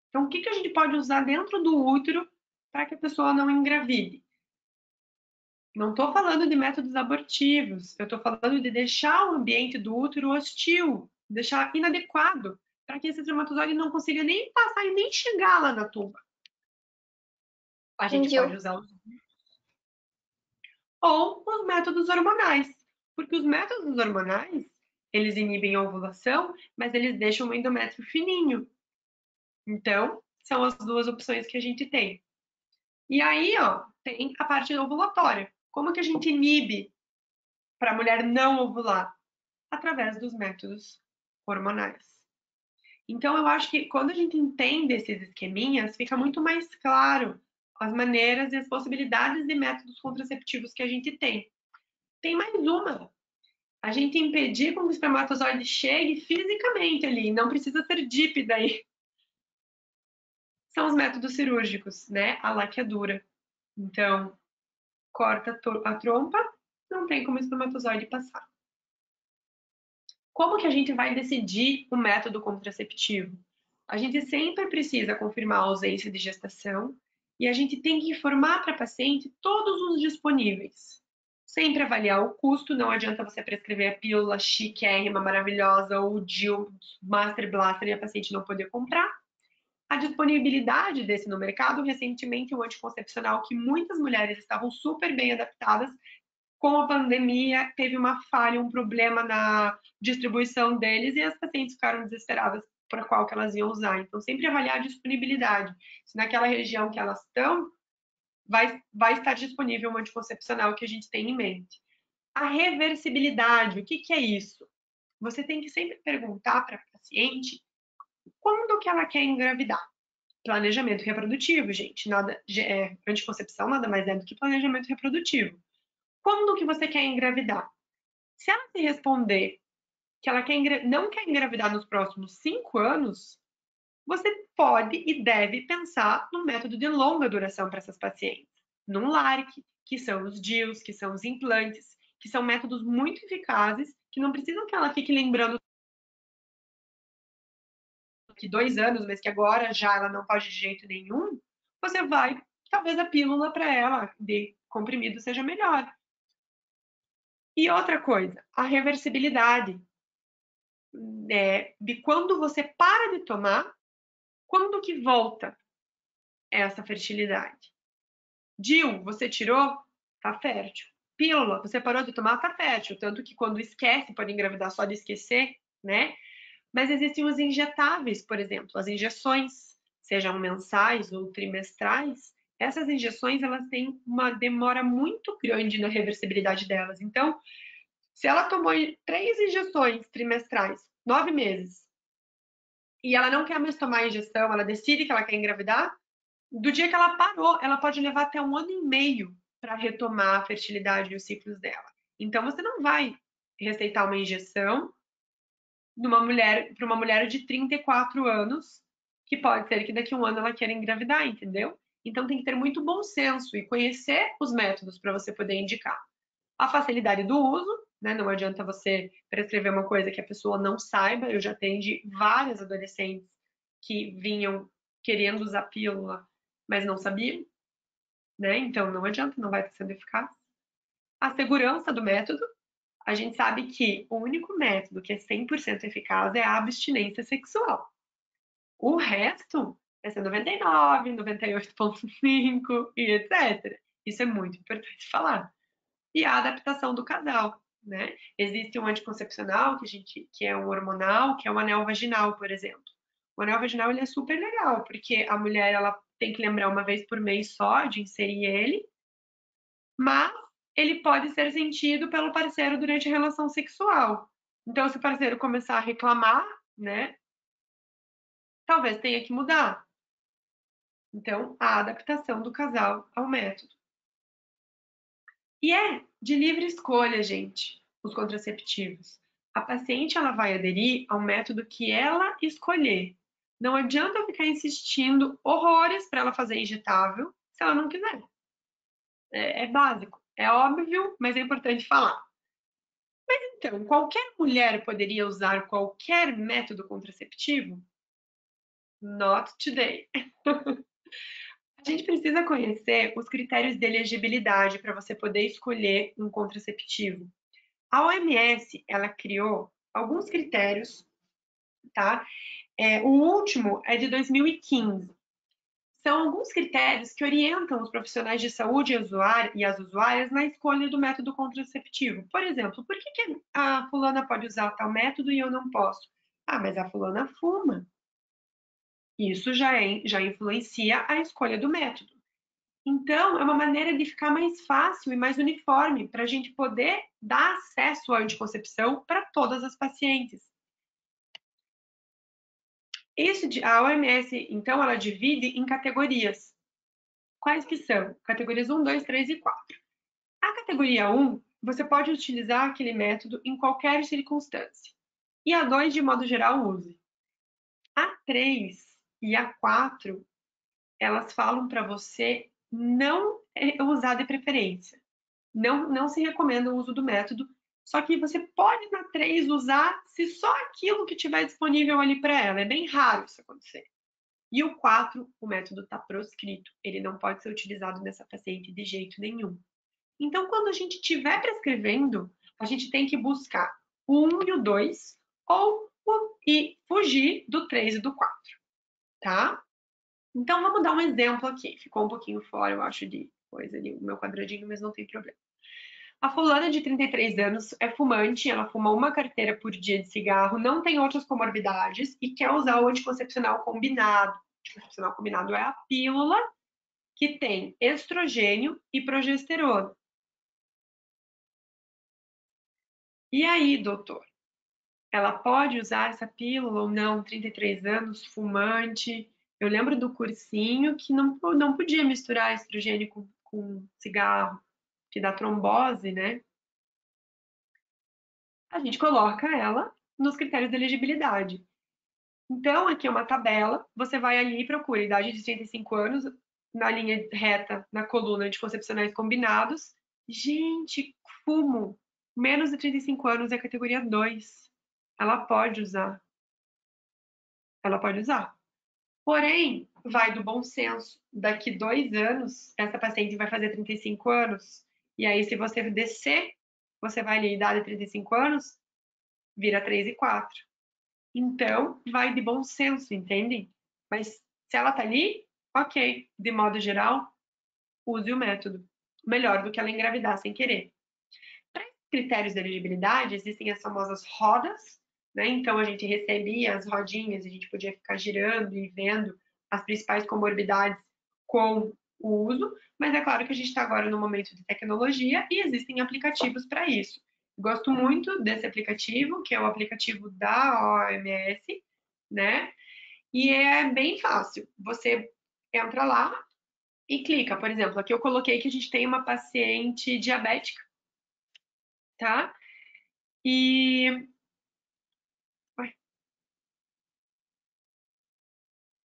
Então, o que a gente pode usar dentro do útero para que a pessoa não engravide? Não estou falando de métodos abortivos, eu estou falando de deixar o ambiente do útero hostil, deixar inadequado, para que esse espermatozoide não consiga nem passar e nem chegar lá na tuba. A gente pode usar ou os métodos hormonais, porque os métodos hormonais, eles inibem a ovulação, mas eles deixam o endométrio fininho. Então, são as duas opções que a gente tem. E aí, ó, tem a parte ovulatória. Como que a gente inibe para a mulher não ovular? Através dos métodos hormonais. Então, eu acho que quando a gente entende esses esqueminhas, fica muito mais claro as maneiras e as possibilidades de métodos contraceptivos que a gente tem. Tem mais uma. A gente impedir com que o espermatozoide chegue fisicamente ali, não precisa ser DIP daí. São os métodos cirúrgicos, né? A laqueadura. Então, corta a trompa, não tem como o espermatozoide passar. Como que a gente vai decidir o método contraceptivo? A gente sempre precisa confirmar a ausência de gestação e a gente tem que informar para a paciente todos os disponíveis. Sempre avaliar o custo, não adianta você prescrever a pílula chiquérrima, maravilhosa, ou o DIU Master Blaster e a paciente não poder comprar. A disponibilidade desse no mercado, recentemente um anticoncepcional que muitas mulheres estavam super bem adaptadas, com a pandemia teve uma falha, um problema na distribuição deles e as pacientes ficaram desesperadas para qual que elas iam usar. Então, sempre avaliar a disponibilidade. Se naquela região que elas estão, vai estar disponível um anticoncepcional que a gente tem em mente. A reversibilidade, o que é isso? Você tem que sempre perguntar para a paciente quando que ela quer engravidar. Planejamento reprodutivo, gente. Anticoncepção nada mais é do que planejamento reprodutivo. Quando que você quer engravidar? Se ela se responder que ela não quer engravidar nos próximos 5 anos, você pode e deve pensar no método de longa duração para essas pacientes. Num LARC, que são os DIUs, que são os implantes, que são métodos muito eficazes, que não precisam que ela fique lembrando que 2 anos, mas que agora já ela não pode de jeito nenhum, você vai, talvez a pílula para ela de comprimido seja melhor. E outra coisa, a reversibilidade. De quando você para de tomar, quando que volta essa fertilidade? DIU, você tirou, tá fértil. Pílula, você parou de tomar, tá fértil. Tanto que quando esquece, pode engravidar só de esquecer, né? Mas existem os injetáveis, por exemplo, as injeções, sejam mensais ou trimestrais. Essas injeções, elas têm uma demora muito grande na reversibilidade delas. Então, se ela tomou 3 injeções trimestrais, 9 meses, e ela não quer mais tomar a injeção, ela decide que ela quer engravidar, do dia que ela parou, ela pode levar até 1 ano e meio para retomar a fertilidade e os ciclos dela. Então, você não vai receitar uma injeção para uma mulher de 34 anos, que pode ser que daqui a 1 ano ela queira engravidar, entendeu? Então, tem que ter muito bom senso e conhecer os métodos para você poder indicar. A facilidade do uso, né? Não adianta você prescrever uma coisa que a pessoa não saiba. Eu já atendi várias adolescentes que vinham querendo usar pílula, mas não sabiam, né? Então não adianta, não vai estar sendo eficaz. A segurança do método, a gente sabe que o único método que é 100% eficaz é a abstinência sexual. O resto é ser 99, 98,5 e etc. Isso é muito importante falar. E a adaptação do casal, né? Existe um anticoncepcional que é um hormonal, que é o anel vaginal, por exemplo. O anel vaginal ele é super legal, porque a mulher ela tem que lembrar uma vez por mês só de inserir ele, mas ele pode ser sentido pelo parceiro durante a relação sexual. Então, se o parceiro começar a reclamar, né, talvez tenha que mudar. Então, a adaptação do casal ao método. E é de livre escolha, gente, os contraceptivos. A paciente ela vai aderir ao método que ela escolher. Não adianta eu ficar insistindo horrores para ela fazer injetável se ela não quiser. É básico, é óbvio, mas é importante falar. Mas então, qualquer mulher poderia usar qualquer método contraceptivo? Not today. A gente precisa conhecer os critérios de elegibilidade para você poder escolher um contraceptivo. A OMS, ela criou alguns critérios, tá? O último é de 2015. São alguns critérios que orientam os profissionais de saúde e as usuárias na escolha do método contraceptivo. Por exemplo, por que a fulana pode usar tal método e eu não posso? Ah, mas a fulana fuma. Isso já influencia a escolha do método. Então, é uma maneira de ficar mais fácil e mais uniforme para a gente poder dar acesso à anticoncepção para todas as pacientes. A OMS, então, ela divide em categorias. Quais que são? Categorias 1, 2, 3 e 4. A categoria 1, você pode utilizar aquele método em qualquer circunstância. E a 2, de modo geral, use. A 3 e a 4, elas falam para você não usar de preferência. Não se recomenda o uso do método, só que você pode na 3 usar se só aquilo que tiver disponível ali para ela. É bem raro isso acontecer. E o 4, o método está proscrito. Ele não pode ser utilizado nessa paciente de jeito nenhum. Então, quando a gente estiver prescrevendo, a gente tem que buscar o 1 e o 2 e fugir do 3 e do 4, tá? Então, vamos dar um exemplo aqui. Ficou um pouquinho fora, eu acho, de coisa ali, o meu quadradinho, mas não tem problema. A fulana de 33 anos é fumante, ela fuma uma carteira por dia de cigarro, não tem outras comorbidades e quer usar o anticoncepcional combinado. O anticoncepcional combinado é a pílula que tem estrogênio e progesterona. E aí, doutor? Ela pode usar essa pílula ou não? 33 anos, fumante. Eu lembro do cursinho que não podia misturar estrogênio com cigarro, que dá trombose, né? A gente coloca ela nos critérios de elegibilidade. Então, aqui é uma tabela, você vai ali e procura idade de 35 anos, na linha reta, na coluna de concepcionais combinados. Gente, fumo, menos de 35 anos é a categoria 2. Ela pode usar. Ela pode usar. Porém, vai do bom senso. Daqui 2 anos, essa paciente vai fazer 35 anos. E aí, se você descer, você vai ali, idade de 35 anos, vira 3 e 4. Então, vai de bom senso, entendem? Mas se ela tá ali, ok. De modo geral, use o método. melhor do que ela engravidar sem querer. Para critérios de elegibilidade, existem as famosas rodas, né? Então, a gente recebia as rodinhas, a gente podia ficar girando e vendo as principais comorbidades com o uso, mas é claro que a gente está agora no momento de tecnologia e existem aplicativos para isso. Gosto muito desse aplicativo, que é o aplicativo da OMS, né? E é bem fácil. Você entra lá e clica. Por exemplo, aqui eu coloquei que a gente tem uma paciente diabética, tá? E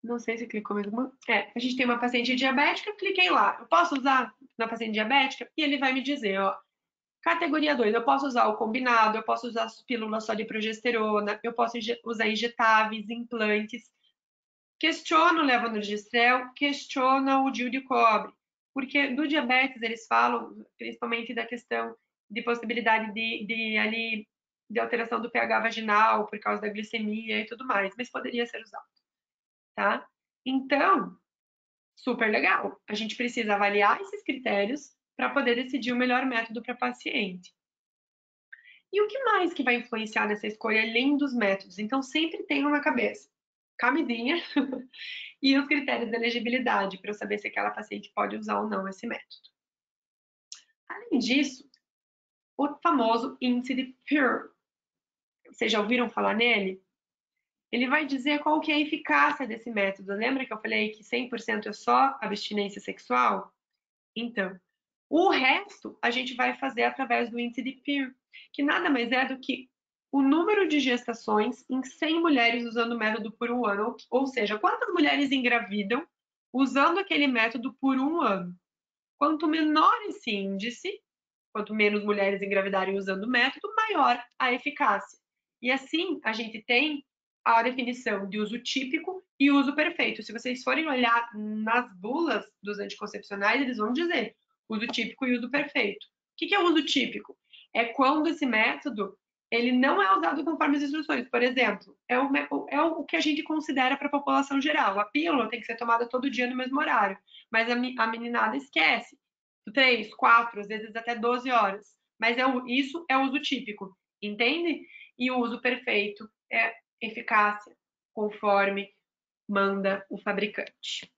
não sei se clicou mesmo. A gente tem uma paciente diabética, cliquei lá. Eu posso usar na paciente diabética? E ele vai me dizer, ó, categoria 2, eu posso usar o combinado, eu posso usar pílula só de progesterona, eu posso usar injetáveis, implantes. Questiona o levonorgestrel, questiona o DIU de cobre. Porque do diabetes eles falam principalmente da questão de possibilidade de alteração do pH vaginal por causa da glicemia e tudo mais, mas poderia ser usado, tá? Então, super legal. A gente precisa avaliar esses critérios para poder decidir o melhor método para paciente. E o que mais que vai influenciar nessa escolha além dos métodos? Então, sempre tenham na cabeça camisinha e os critérios de elegibilidade para eu saber se aquela paciente pode usar ou não esse método. Além disso, o famoso índice de Pearl. Vocês já ouviram falar nele? Ele vai dizer qual que é a eficácia desse método. Lembra que eu falei que 100% é só abstinência sexual? Então, o resto a gente vai fazer através do índice de Pearl, que nada mais é do que o número de gestações em 100 mulheres usando o método por um ano, ou seja, quantas mulheres engravidam usando aquele método por um ano. Quanto menor esse índice, quanto menos mulheres engravidarem usando o método, maior a eficácia. E assim, a gente tem a definição de uso típico e uso perfeito. Se vocês forem olhar nas bulas dos anticoncepcionais, eles vão dizer uso típico e uso perfeito. O que é o uso típico? É quando esse método ele não é usado conforme as instruções. Por exemplo, o que a gente considera para a população geral. A pílula tem que ser tomada todo dia no mesmo horário, mas a meninada esquece. 3, 4, às vezes até 12 horas. Mas isso é o uso típico, entende? E o uso perfeito é eficácia, conforme manda o fabricante.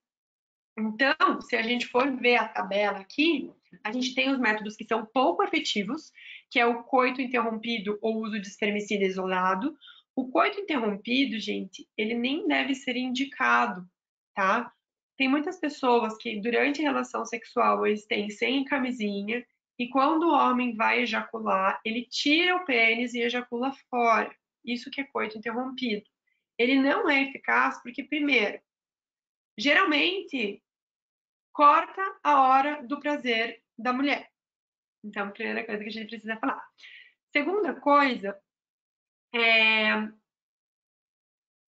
Então, se a gente for ver a tabela aqui, a gente tem os métodos que são pouco efetivos, que é o coito interrompido ou uso de espermicida isolado. O coito interrompido, gente, ele nem deve ser indicado, tá? Tem muitas pessoas que durante a relação sexual eles têm sem camisinha e quando o homem vai ejacular, ele tira o pênis e ejacula fora. Isso que é coito interrompido. Ele não é eficaz porque, primeiro, geralmente corta a hora do prazer da mulher. Então, primeira coisa que a gente precisa falar. Segunda coisa,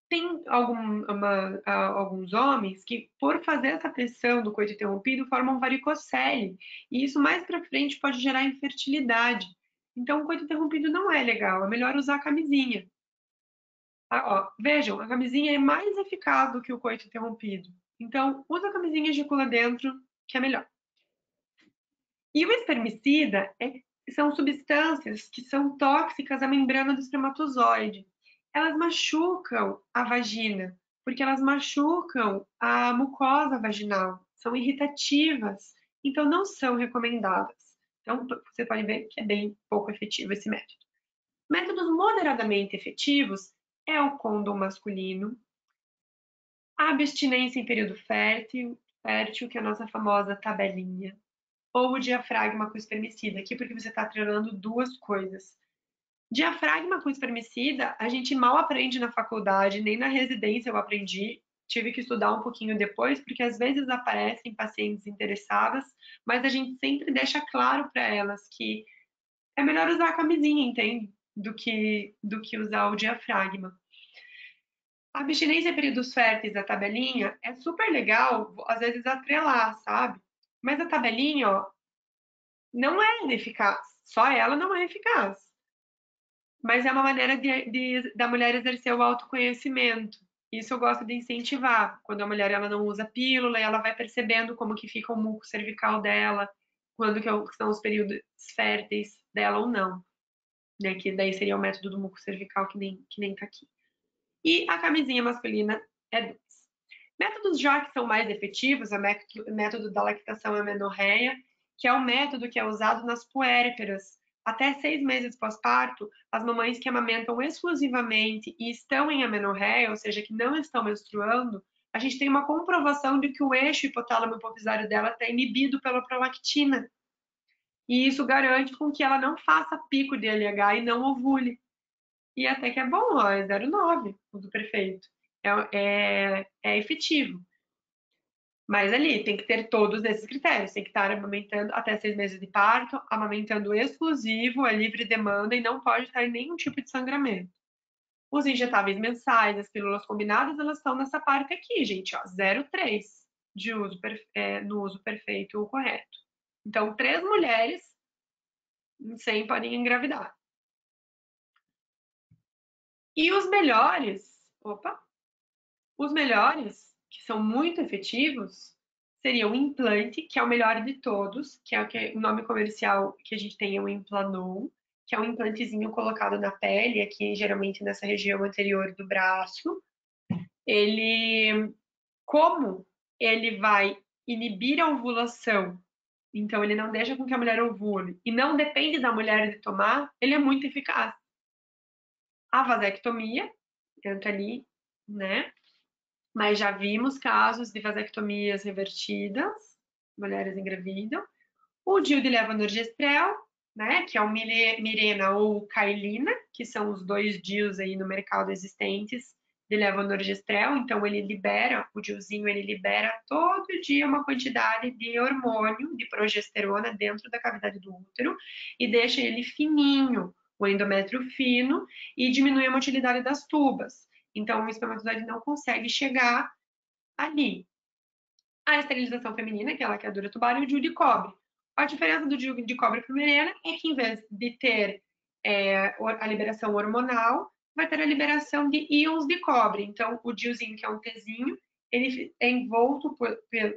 tem alguns homens que, por fazer essa pressão do coito interrompido, formam varicocele. E isso mais para frente pode gerar infertilidade. Então, o coito interrompido não é legal. É melhor usar a camisinha. Vejam, a camisinha é mais eficaz do que o coito interrompido. Então, usa a camisinha e ejacula dentro, que é melhor. E o espermicida são substâncias que são tóxicas à membrana do espermatozoide. Elas machucam a vagina, porque elas machucam a mucosa vaginal, são irritativas, então não são recomendadas. Então, você pode ver que é bem pouco efetivo esse método. Métodos moderadamente efetivos é o condom masculino, a abstinência em período fértil, que é a nossa famosa tabelinha, ou o diafragma com espermicida, aqui porque você está treinando duas coisas. Diafragma com espermicida, a gente mal aprende na faculdade, nem na residência eu aprendi, tive que estudar um pouquinho depois, porque às vezes aparecem pacientes interessadas, mas a gente sempre deixa claro para elas que é melhor usar a camisinha, entende? Do que usar o diafragma. A abstinência em períodos férteis da tabelinha é super legal, às vezes atrelar, sabe? Mas a tabelinha, ó, não é eficaz. Só ela não é eficaz. Mas é uma maneira da mulher exercer o autoconhecimento. Isso eu gosto de incentivar. Quando a mulher ela não usa pílula, ela vai percebendo como que fica o muco cervical dela. quando que são os períodos férteis dela ou não, né? Que daí seria o método do muco cervical, que nem tá aqui. E a camisinha masculina é 2. Métodos já que são mais efetivos, o método da lactação amenorreia, que é o método que é usado nas puérperas. Até 6 meses pós-parto, as mamães que amamentam exclusivamente e estão em amenorreia, ou seja, que não estão menstruando, a gente tem uma comprovação de que o eixo hipotálamo hipofisário dela está inibido pela prolactina. E isso garante com que ela não faça pico de LH e não ovule. E até que é bom, ó, é 0,9, uso perfeito. É efetivo. Mas ali tem que ter todos esses critérios. Tem que estar amamentando até 6 meses de parto, amamentando exclusivo, a livre demanda e não pode estar em nenhum tipo de sangramento. Os injetáveis mensais, as pílulas combinadas, elas estão nessa parte aqui, gente, ó, 0,3 de uso no uso perfeito ou correto. Então, 3 mulheres em 100 podem engravidar. E os melhores, que são muito efetivos, seria o implante, que é o melhor de todos, que é o nome comercial que a gente tem é o Implanon, que é um implantezinho colocado na pele, aqui geralmente nessa região anterior do braço. Como ele vai inibir a ovulação, então ele não deixa com que a mulher ovule, e não depende da mulher de tomar, ele é muito eficaz. A vasectomia entra ali, né? Mas já vimos casos de vasectomias revertidas, mulheres engravidam. O DIU de levonorgestrel, né, que é o Mirena ou Cailina, que são os 2 DIUs aí no mercado existentes de levonorgestrel. Então ele libera, o DIUzinho, ele libera todo dia uma quantidade de hormônio, de progesterona dentro da cavidade do útero e deixa ele fininho, o endométrio fino, e diminui a motilidade das tubas. Então o espermatozoide não consegue chegar ali. A esterilização feminina, que é a laqueadura tubar, e o DIU de cobre. A diferença do DIU de cobre para o Mirena é que, em vez de ter a liberação hormonal, vai ter a liberação de íons de cobre. Então, o DIUzinho, que é um Tzinho, ele é envolto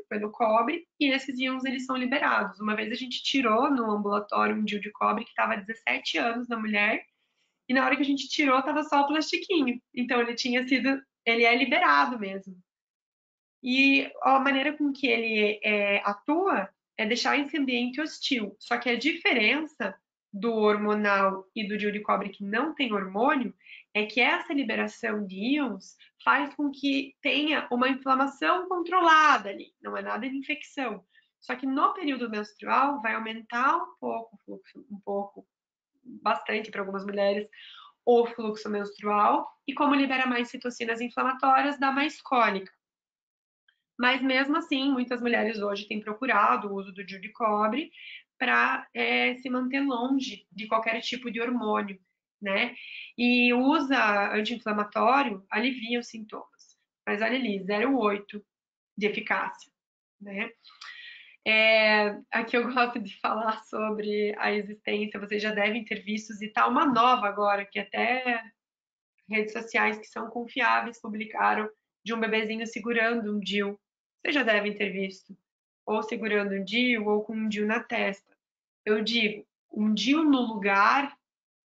pelo cobre e esses íons eles são liberados. Uma vez a gente tirou no ambulatório um DIU de cobre que estava há 17 anos na mulher e na hora que a gente tirou estava só o plastiquinho. Então, ele é liberado mesmo. E a maneira com que ele atua é deixar esse ambiente hostil. Só que a diferença do hormonal e do DIU de cobre que não tem hormônio é que essa liberação de íons faz com que tenha uma inflamação controlada ali, não é nada de infecção. Só que no período menstrual vai aumentar um pouco o fluxo, bastante para algumas mulheres, o fluxo menstrual, e como libera mais citocinas inflamatórias, dá mais cólica. Mas mesmo assim, muitas mulheres hoje têm procurado o uso do DIU de cobre para se manter longe de qualquer tipo de hormônio, né? E usa anti-inflamatório, alivia os sintomas. Mas olha ali, 0,8 de eficácia, né? Aqui eu gosto de falar sobre a existência, vocês já devem ter visto, e tá uma nova agora, que até redes sociais que são confiáveis publicaram, de um bebezinho segurando um DIU. Vocês já devem ter visto. Ou segurando um DIU, ou com um DIU na testa. Eu digo, um DIU no lugar,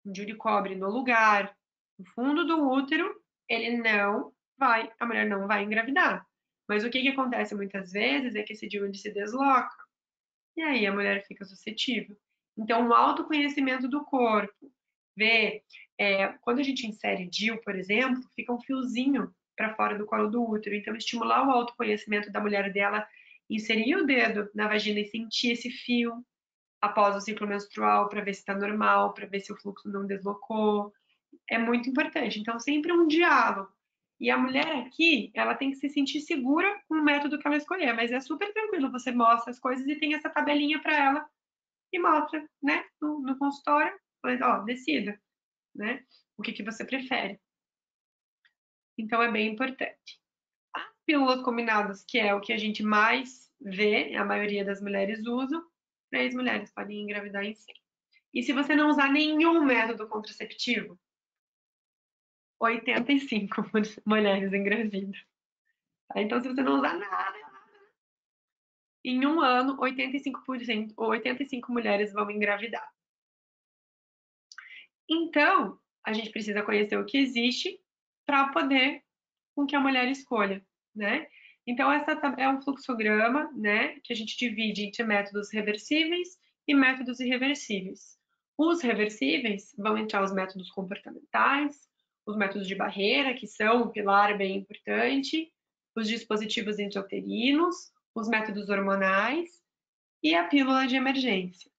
um DIU de cobre no lugar, no fundo do útero, a mulher não vai engravidar. Mas o que acontece muitas vezes é que esse DIU se desloca. E aí a mulher fica suscetível. Então, o autoconhecimento do corpo, ver, quando a gente insere DIU, por exemplo, fica um fiozinho para fora do colo do útero. Então, estimular o autoconhecimento da mulher dela, inserir o dedo na vagina e sentir esse fio após o ciclo menstrual para ver se está normal, para ver se o fluxo não deslocou. É muito importante. Então, sempre um diálogo. E a mulher aqui, ela tem que se sentir segura com o método que ela escolher, mas é super tranquilo, você mostra as coisas e tem essa tabelinha para ela e mostra, né, no consultório, mas, ó, decida, né, o que você prefere. Então, é bem importante. As pílulas combinadas, que é o que a gente mais vê, a maioria das mulheres usam, 3 mulheres podem engravidar em 100. E se você não usar nenhum método contraceptivo, 85 mulheres engravidam. Então, se você não usar nada, em um ano, 85% ou 85 mulheres vão engravidar. Então, a gente precisa conhecer o que existe para poder com que a mulher escolha, né? Então, essa é um fluxograma, né, que a gente divide entre métodos reversíveis e métodos irreversíveis. Os reversíveis vão entrar os métodos comportamentais, os métodos de barreira, que são um pilar bem importante, os dispositivos intrauterinos, os métodos hormonais e a pílula de emergência.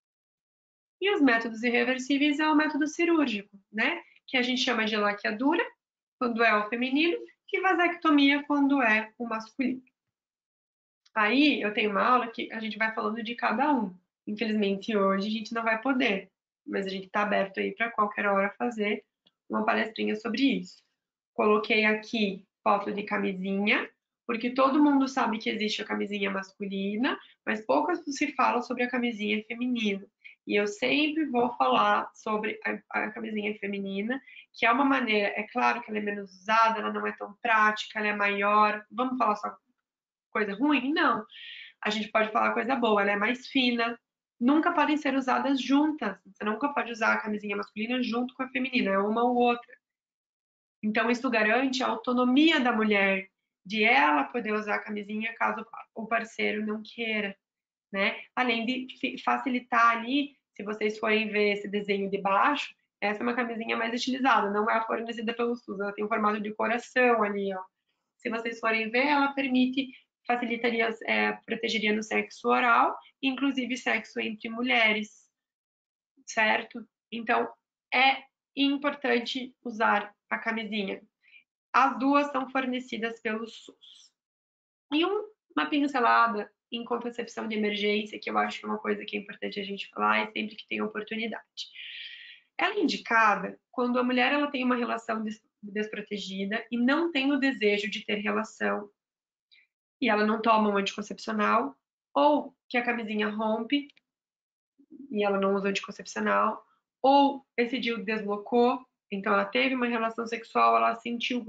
E os métodos irreversíveis é o método cirúrgico, né? Que a gente chama de laqueadura, quando é o feminino, e vasectomia, quando é o masculino. Aí eu tenho uma aula que a gente vai falando de cada um. Infelizmente, hoje a gente não vai poder, mas a gente está aberto aí para qualquer hora fazer uma palestrinha sobre isso. Coloquei aqui foto de camisinha, porque todo mundo sabe que existe a camisinha masculina, mas poucas se falam sobre a camisinha feminina. E eu sempre vou falar sobre a camisinha feminina, que é uma maneira, é claro que ela é menos usada, ela não é tão prática, ela é maior. Vamos falar só coisa ruim? Não. A gente pode falar coisa boa, ela é mais fina. Nunca podem ser usadas juntas. Você nunca pode usar a camisinha masculina junto com a feminina, é uma ou outra. Então, isso garante a autonomia da mulher, de ela poder usar a camisinha caso o parceiro não queira, né? Além de facilitar ali, se vocês forem ver esse desenho de baixo, essa é uma camisinha mais utilizada, não é a fornecida pelo SUS, ela tem um formato de coração ali, ó. Se vocês forem ver, ela facilitaria, protegeria no sexo oral, inclusive sexo entre mulheres, certo? Então, é importante usar a camisinha. As duas são fornecidas pelo SUS. E uma pincelada em contracepção de emergência, que eu acho que é uma coisa que é importante a gente falar, e sempre que tem oportunidade. Ela é indicada quando a mulher ela tem uma relação desprotegida e não tem o desejo de ter relação, e ela não toma um anticoncepcional, ou que a camisinha rompe e ela não usa anticoncepcional, ou esse DIU deslocou, então ela teve uma relação sexual, ela sentiu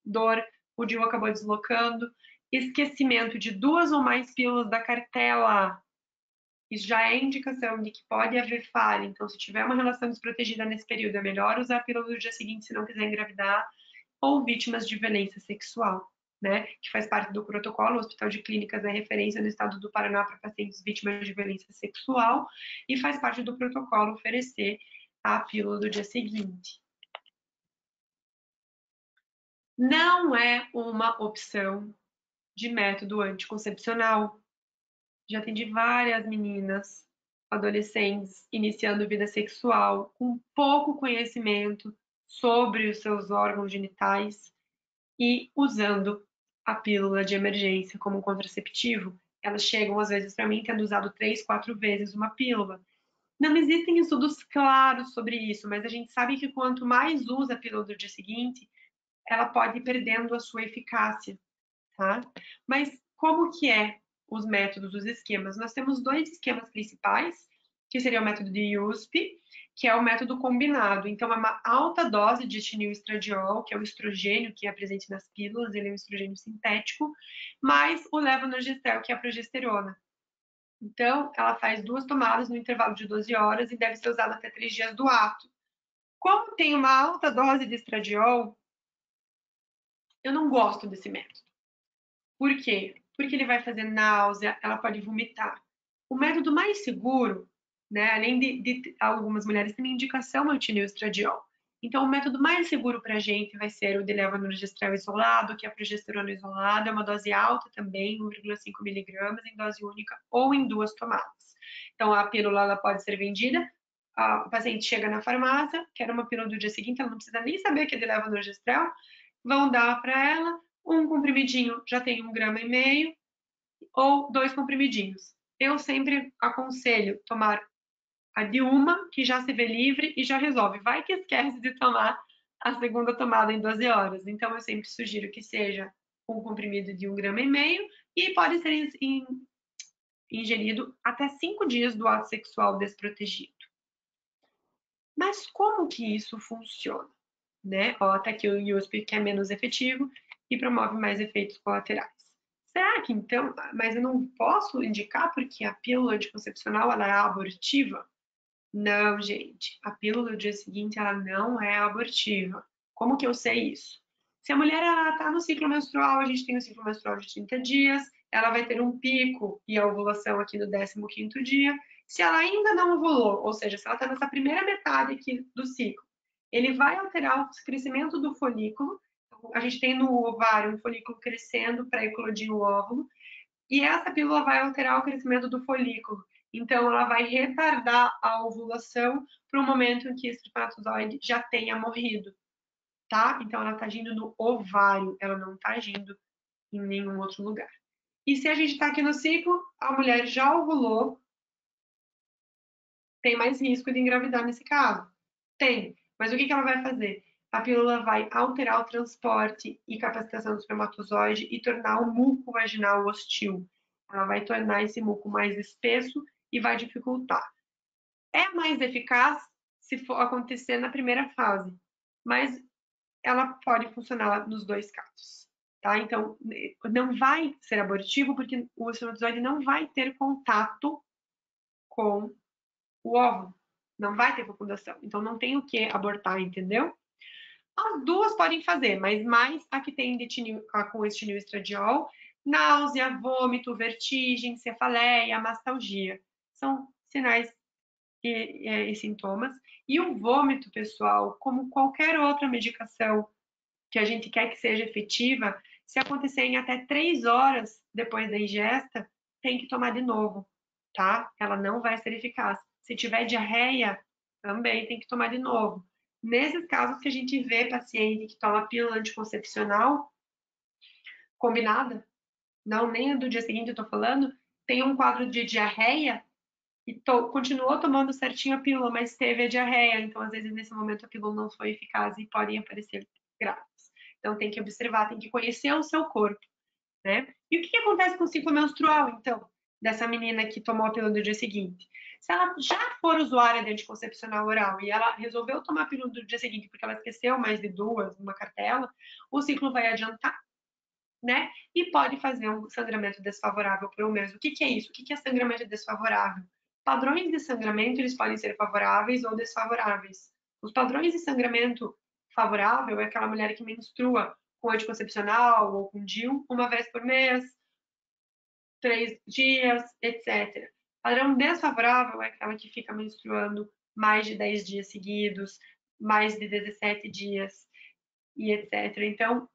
dor, o DIU acabou deslocando, esquecimento de 2 ou mais pílulas da cartela, isso já é indicação de que pode haver falha, então se tiver uma relação desprotegida nesse período, é melhor usar a pílula do dia seguinte se não quiser engravidar, ou vítimas de violência sexual, né, que faz parte do protocolo. O Hospital de Clínicas é referência no estado do Paraná para pacientes vítimas de violência sexual e faz parte do protocolo oferecer a pílula do dia seguinte. Não é uma opção de método anticoncepcional. Já atendi várias meninas, adolescentes, iniciando vida sexual, com pouco conhecimento sobre os seus órgãos genitais e usando a pílula de emergência como um contraceptivo. Elas chegam, às vezes, para mim, tendo usado 3, 4 vezes uma pílula. Não existem estudos claros sobre isso, mas a gente sabe que quanto mais usa a pílula do dia seguinte, ela pode ir perdendo a sua eficácia, tá? Mas como que é os métodos, os esquemas? Nós temos 2 esquemas principais, que seria o método de USP, que é o método combinado. Então, é uma alta dose de etinil estradiol, que é o estrogênio que é presente nas pílulas, ele é um estrogênio sintético, mais o levonorgestrel, que é a progesterona. Então, ela faz 2 tomadas no intervalo de 12 horas e deve ser usada até 3 dias do ato. Como tem uma alta dose de estradiol, eu não gosto desse método. Por quê? Porque ele vai fazer náusea, ela pode vomitar. O método mais seguro, né, além de algumas mulheres têm indicação ao etinil-estradiol. Então, o método mais seguro para a gente vai ser o de levonorgestrel isolado, que é a progesterona isolada, é uma dose alta também, 1,5 miligramas, em dose única ou em 2 tomadas. Então, a pílula ela pode ser vendida, o paciente chega na farmácia, quer uma pílula do dia seguinte, ela não precisa nem saber que é de levonorgestrel, vão dar para ela, um comprimidinho já tem 1,5 gramas, ou 2 comprimidinhos. Eu sempre aconselho tomar a de uma, que já se vê livre e já resolve. Vai que esquece de tomar a segunda tomada em 12 horas. Então, eu sempre sugiro que seja um comprimido de 1,5 gramas e pode ser ingerido até 5 dias do ato sexual desprotegido. Mas como que isso funciona? Né? Ó, tá aqui o USP, que é menos efetivo e promove mais efeitos colaterais. será que então, mas eu não posso indicar porque a pílula anticoncepcional ela é abortiva? Não, gente, a pílula do dia seguinte ela não é abortiva. Como que eu sei isso? Se a mulher está no ciclo menstrual, a gente tem o ciclo menstrual de 30 dias, ela vai ter um pico e a ovulação aqui no 15º dia. Se ela ainda não ovulou, ou seja, se ela está nessa primeira metade aqui do ciclo, ele vai alterar o crescimento do folículo. A gente tem no ovário um folículo crescendo para eclodir o óvulo, e essa pílula vai alterar o crescimento do folículo. Então, ela vai retardar a ovulação para o momento em que esse espermatozoide já tenha morrido, tá? Então, ela está agindo no ovário, ela não está agindo em nenhum outro lugar. E se a gente está aqui no ciclo, a mulher já ovulou, tem mais risco de engravidar nesse caso? Tem. Mas o que ela vai fazer? A pílula vai alterar o transporte e capacitação do espermatozoide e tornar o muco vaginal hostil. Ela vai tornar esse muco mais espesso e vai dificultar. É mais eficaz se for acontecer na primeira fase, mas ela pode funcionar nos dois casos, tá? Então, não vai ser abortivo porque o espermatozoide não vai ter contato com o óvulo, não vai ter fecundação. Então, não tem o que abortar, entendeu? As duas podem fazer, mas mais a que tem com etilil estradiol, náusea, vômito, vertigem, cefaleia, mastalgia. São sinais e sintomas. E o vômito, pessoal, como qualquer outra medicação que a gente quer que seja efetiva, se acontecer em até 3 horas depois da ingesta, tem que tomar de novo, tá? Ela não vai ser eficaz. Se tiver diarreia, também tem que tomar de novo. Nesses casos que a gente vê paciente que toma pílula anticoncepcional combinada, não nem do dia seguinte eu tô falando, tem um quadro de diarreia e continuou tomando certinho a pílula, mas teve a diarreia, então às vezes nesse momento a pílula não foi eficaz e podem aparecer grávidas. Então tem que observar, tem que conhecer o seu corpo, né? E o que acontece com o ciclo menstrual, então, dessa menina que tomou a pílula do dia seguinte? Se ela já for usuária de anticoncepcional oral e ela resolveu tomar a pílula do dia seguinte porque ela esqueceu mais de duas numa cartela, o ciclo vai adiantar, né? E pode fazer um sangramento desfavorável para o mês. O que é isso? O que é sangramento desfavorável? Padrões de sangramento, eles podem ser favoráveis ou desfavoráveis. Os padrões de sangramento favorável é aquela mulher que menstrua com anticoncepcional ou com DIU uma vez por mês, 3 dias, etc. Padrão desfavorável é aquela que fica menstruando mais de 10 dias seguidos, mais de 17 dias e etc. Então,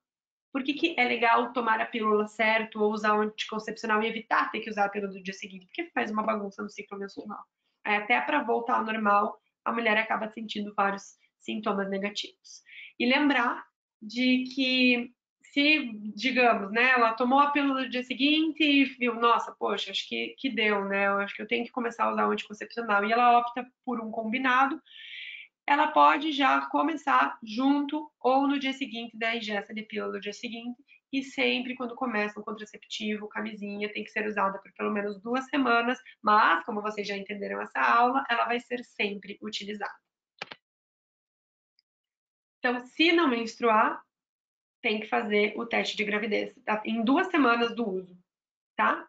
por que é legal tomar a pílula certo ou usar o anticoncepcional e evitar ter que usar a pílula do dia seguinte? Porque faz uma bagunça no ciclo menstrual. Aí, até para voltar ao normal, a mulher acaba sentindo vários sintomas negativos. E lembrar de que se, digamos, né, ela tomou a pílula do dia seguinte e viu, nossa, poxa, acho que deu, né? Eu acho que eu tenho que começar a usar o anticoncepcional. E ela opta por um combinado, ela pode já começar junto ou no dia seguinte da ingesta de pílula do dia seguinte. E sempre quando começa um contraceptivo, camisinha, tem que ser usada por pelo menos 2 semanas, mas, como vocês já entenderam essa aula, ela vai ser sempre utilizada. Então, se não menstruar, tem que fazer o teste de gravidez, tá? Em 2 semanas do uso, tá?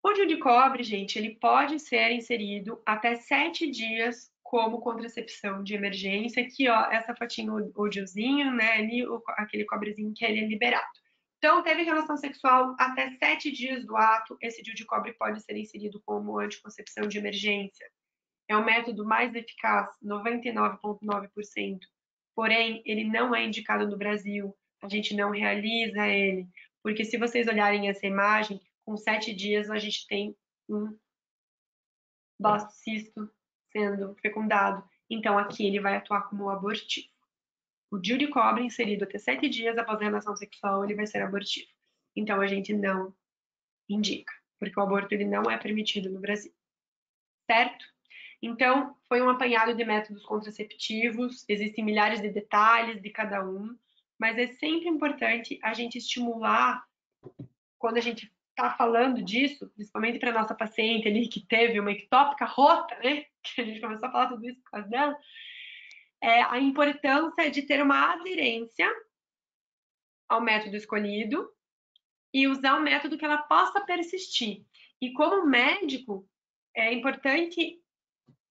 O DIU de cobre, gente, ele pode ser inserido até 7 dias como contracepção de emergência. Aqui, ó, essa fotinho, o DIUzinho, né, ali, aquele cobrezinho que ele é liberado. Então, teve relação sexual até 7 dias do ato, esse DIU de cobre pode ser inserido como anticoncepção de emergência. É o método mais eficaz, 99,9%. Porém, ele não é indicado no Brasil, a gente não realiza ele, porque se vocês olharem essa imagem, com 7 dias a gente tem um blastocisto sendo fecundado. Então, aqui ele vai atuar como abortivo. O DIU de cobre inserido até 7 dias após a relação sexual, ele vai ser abortivo. Então, a gente não indica, porque o aborto ele não é permitido no Brasil. Certo? Então, foi um apanhado de métodos contraceptivos, existem milhares de detalhes de cada um, mas é sempre importante a gente estimular, quando a gente está falando disso, principalmente para nossa paciente ali que teve uma ectópica rota, né? Que a gente começou a falar tudo isso por causa dela, a importância de ter uma aderência ao método escolhido e usar um método que ela possa persistir. E como médico, é importante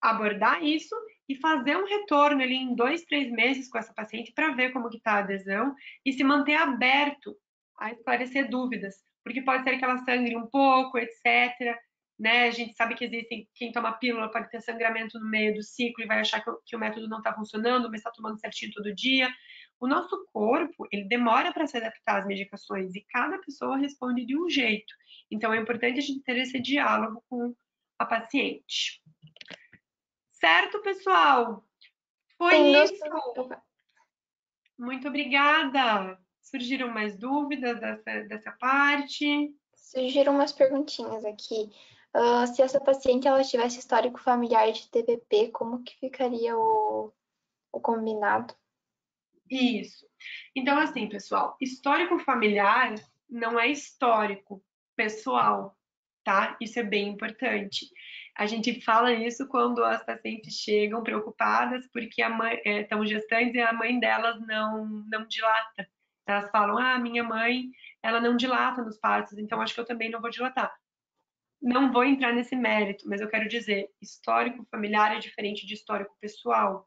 abordar isso e fazer um retorno ali em 2, 3 meses com essa paciente para ver como que está a adesão e se manter aberto a esclarecer dúvidas, porque pode ser que ela sangre um pouco, etc. Né? A gente sabe que existem, quem toma pílula pode ter sangramento no meio do ciclo e vai achar que o método não está funcionando, mas está tomando certinho todo dia. O nosso corpo, ele demora para se adaptar às medicações e cada pessoa responde de um jeito. Então, é importante a gente ter esse diálogo com a paciente. Certo, pessoal? Foi Tem duas. isso. Muito obrigada. Surgiram mais dúvidas dessa parte? Surgiram umas perguntinhas aqui. Se essa paciente ela tivesse histórico familiar de TBP, como que ficaria o combinado? Isso. Então, assim, pessoal, histórico familiar não é histórico pessoal, tá? Isso é bem importante. A gente fala isso quando as pacientes chegam preocupadas porque a mãe estão gestantes e a mãe delas não dilata. Elas falam: "Ah, minha mãe, ela não dilata nos partos, então acho que eu também não vou dilatar". Não vou entrar nesse mérito, mas eu quero dizer, histórico familiar é diferente de histórico pessoal.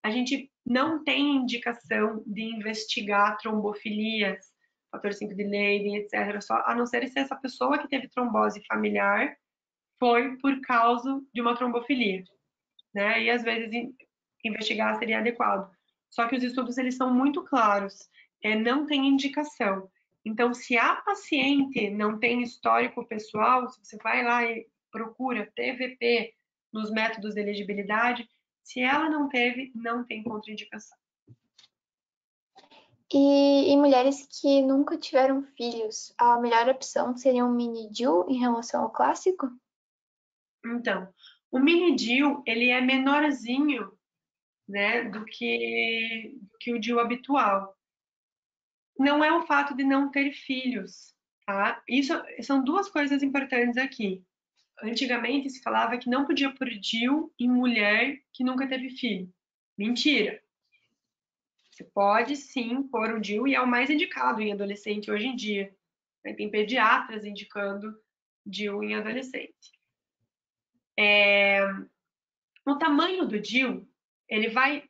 A gente não tem indicação de investigar trombofilias, fator 5 de Leiden, etc., só, a não ser se essa pessoa que teve trombose familiar foi por causa de uma trombofilia, né? E às vezes investigar seria adequado. Só que os estudos eles são muito claros, não tem indicação. Então, se a paciente não tem histórico pessoal, se você vai lá e procura TVP nos métodos de elegibilidade, se ela não teve, não tem contraindicação. E em mulheres que nunca tiveram filhos, a melhor opção seria um mini DIU em relação ao clássico? Então, o mini DIU, ele é menorzinho, né, do que o DIU habitual. Não é o fato de não ter filhos, tá? Isso são duas coisas importantes aqui. Antigamente se falava que não podia pôr DIU em mulher que nunca teve filho. Mentira. Você pode sim pôr o DIU e é o mais indicado em adolescente hoje em dia. Tem pediatras indicando DIU em adolescente. O tamanho do DIU, ele vai.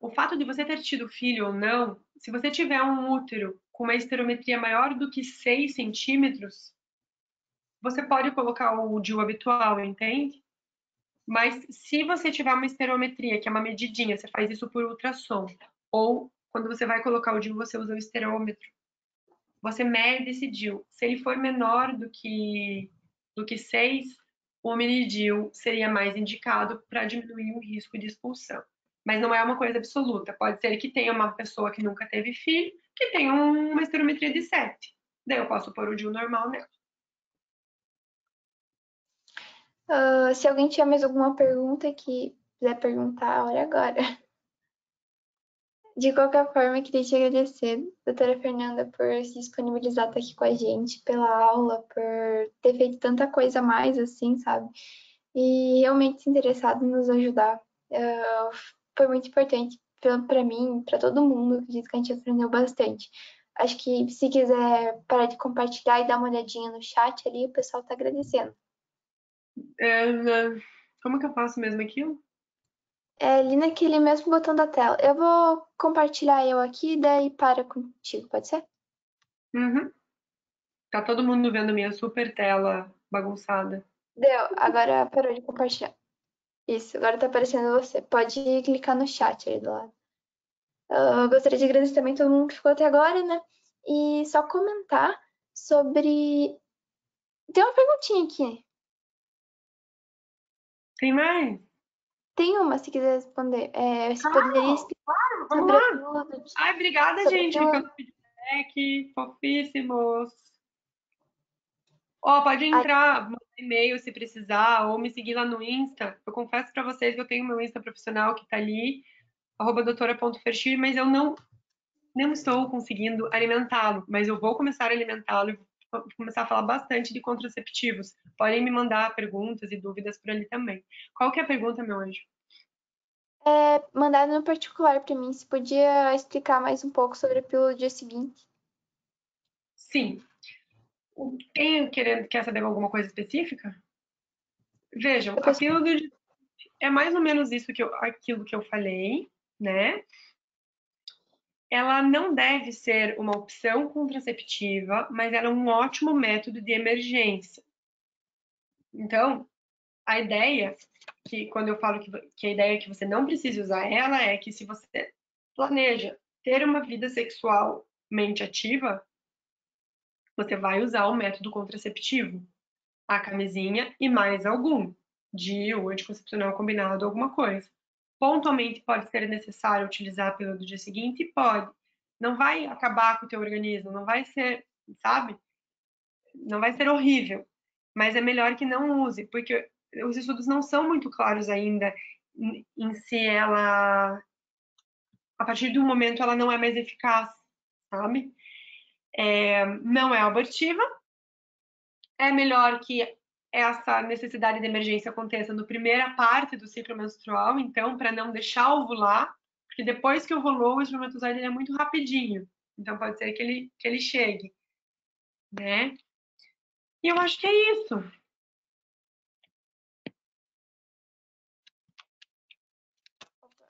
O fato de você ter tido filho ou não, se você tiver um útero com uma esterometria maior do que 6 centímetros, você pode colocar o DIU habitual, entende? Mas se você tiver uma esterometria, que é uma medidinha, você faz isso por ultrassom, ou quando você vai colocar o DIU, você usa o estereômetro. Você mede esse DIU. Se ele for menor do que 6, o mini DIU seria mais indicado para diminuir o risco de expulsão. Mas não é uma coisa absoluta. Pode ser que tenha uma pessoa que nunca teve filho, que tenha uma esterometria de 7. Daí eu posso pôr o DIU normal nela. Se alguém tiver mais alguma pergunta que quiser perguntar, olha agora. De qualquer forma, queria te agradecer, doutora Fernanda, por se disponibilizar estar aqui com a gente, pela aula, por ter feito tanta coisa a mais, assim, sabe? E realmente se interessado em nos ajudar. Foi muito importante para mim, para todo mundo, acredito que a gente aprendeu bastante. Acho que se quiser parar de compartilhar e dar uma olhadinha no chat ali, o pessoal tá agradecendo. Como que eu faço mesmo aquilo? É ali naquele mesmo botão da tela. Eu vou compartilhar eu aqui, daí para contigo, pode ser? Uhum. Tá todo mundo vendo minha super tela bagunçada. Deu, agora parou de compartilhar. Isso, agora tá aparecendo você. Pode clicar no chat aí do lado. Eu gostaria de agradecer também todo mundo que ficou até agora, né? E só comentar sobre. Tem uma perguntinha aqui. Tem mais? Tem uma, se quiser responder. Você Claro, poderia explicar claro, vamos sobre a lá. pílula Ai, obrigada, sobre a gente, pílula. pelo feedback, fofíssimos. Ó, pode Ah, entrar, mandar e-mail se precisar, ou me seguir lá no Insta. Eu confesso pra vocês que eu tenho meu Insta profissional que tá ali, @doutora.ferchir, mas eu não estou conseguindo alimentá-lo, mas eu vou começar a alimentá-lo e vou começar a falar bastante de contraceptivos. Podem me mandar perguntas e dúvidas por ali também. Qual que é a pergunta, meu anjo? Mandado no particular para mim, se podia explicar mais um pouco sobre a pílula do dia seguinte. Sim. Quer saber alguma coisa específica? Vejam, Eu a penso, pílula é mais ou menos aquilo que eu falei, né? Ela não deve ser uma opção contraceptiva, mas ela é um ótimo método de emergência. Então, a ideia que quando eu falo que a ideia é que você não precisa usar ela é que se você planeja ter uma vida sexualmente ativa, você vai usar o método contraceptivo, a camisinha e mais algum, DIU, anticoncepcional combinado, alguma coisa. Pontualmente pode ser necessário utilizar a pílula do dia seguinte? Pode. Não vai acabar com o teu organismo, não vai ser, sabe? Não vai ser horrível, mas é melhor que não use, porque os estudos não são muito claros ainda em se ela, a partir do momento, ela não é mais eficaz, sabe? Não é abortiva, é melhor que essa necessidade de emergência aconteça na primeira parte do ciclo menstrual, então, para não deixar ovular, porque depois que ovulou, o espermatozoide ele é muito rapidinho, então pode ser que ele chegue, né? E eu acho que é isso.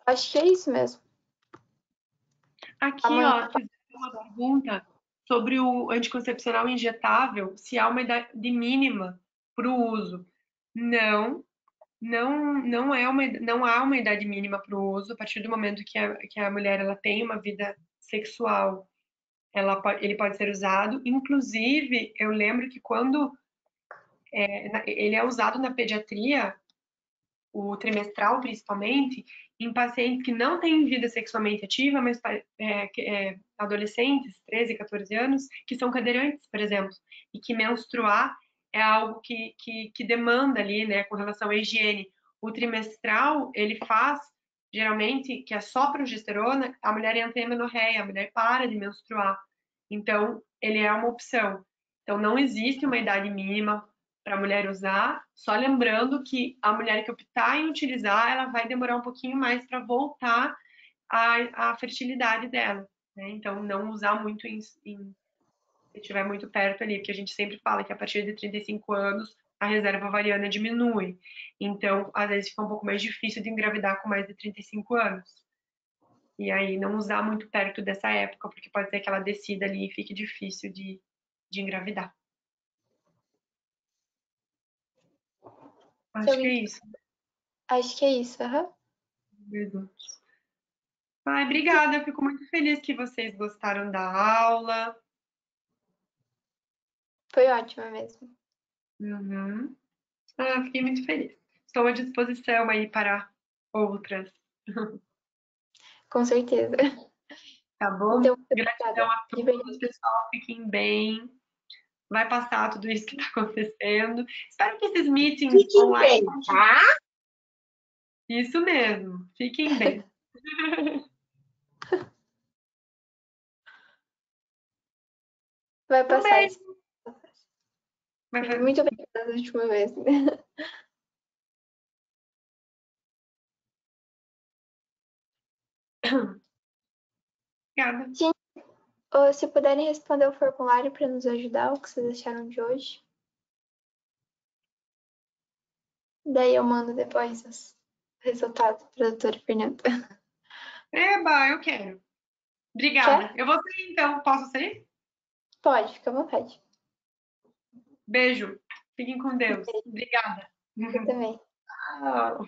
acho que é isso mesmo. Aqui, Amanhã, ó, fizeram uma pergunta sobre o anticoncepcional injetável, se há uma idade mínima para o uso. Não, não há uma idade mínima para o uso. A partir do momento que a mulher ela tem uma vida sexual, ele pode ser usado. Inclusive, eu lembro que quando ele é usado na pediatria, o trimestral principalmente, em pacientes que não têm vida sexualmente ativa, mas adolescentes, 13, 14 anos, que são cadeirantes, por exemplo, e que menstruar é algo que demanda ali, né, com relação à higiene. O trimestral, ele faz, geralmente, que é só progesterona, a mulher entra em amenorreia, a mulher para de menstruar. Então, ele é uma opção. Então, não existe uma idade mínima para a mulher usar, só lembrando que a mulher que optar em utilizar, ela vai demorar um pouquinho mais para voltar à fertilidade dela, né? Então, não usar muito se estiver muito perto ali, porque a gente sempre fala que a partir de 35 anos a reserva ovariana diminui. Então, às vezes fica um pouco mais difícil de engravidar com mais de 35 anos. E aí, não usar muito perto dessa época, porque pode ser que ela decida ali e fique difícil de engravidar. se Acho que é alguém... isso. Acho que é isso, aham. Ai, obrigada, eu fico muito feliz que vocês gostaram da aula. Foi ótimo mesmo. Uhum. Ah, fiquei muito feliz. Estou à disposição aí para outras, Com certeza. tá bom? Então, muito Gratidão obrigada. a De todos, verdade. pessoal, fiquem bem. Vai passar tudo isso que está acontecendo. Espero que esses meetings Fiquem online bem, continuem. tá? Isso mesmo, fiquem bem. Vai Um passar beijo. isso. Vai fazer... Muito obrigada da última vez. Obrigada. Gente, se puderem responder o formulário para nos ajudar, o que vocês acharam de hoje. Daí eu mando depois os resultados para a doutora Fernanda. Eba, eu quero. Obrigada. Quer? Eu vou sair então. Posso sair? Pode, fica à vontade. Beijo. Fiquem com Deus. Obrigada. Eu também. Tchau.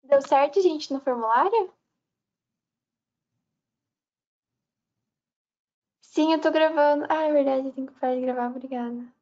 Deu certo, gente, no formulário? Sim, eu tô gravando. Ah, é verdade, eu tenho que parar de gravar, obrigada.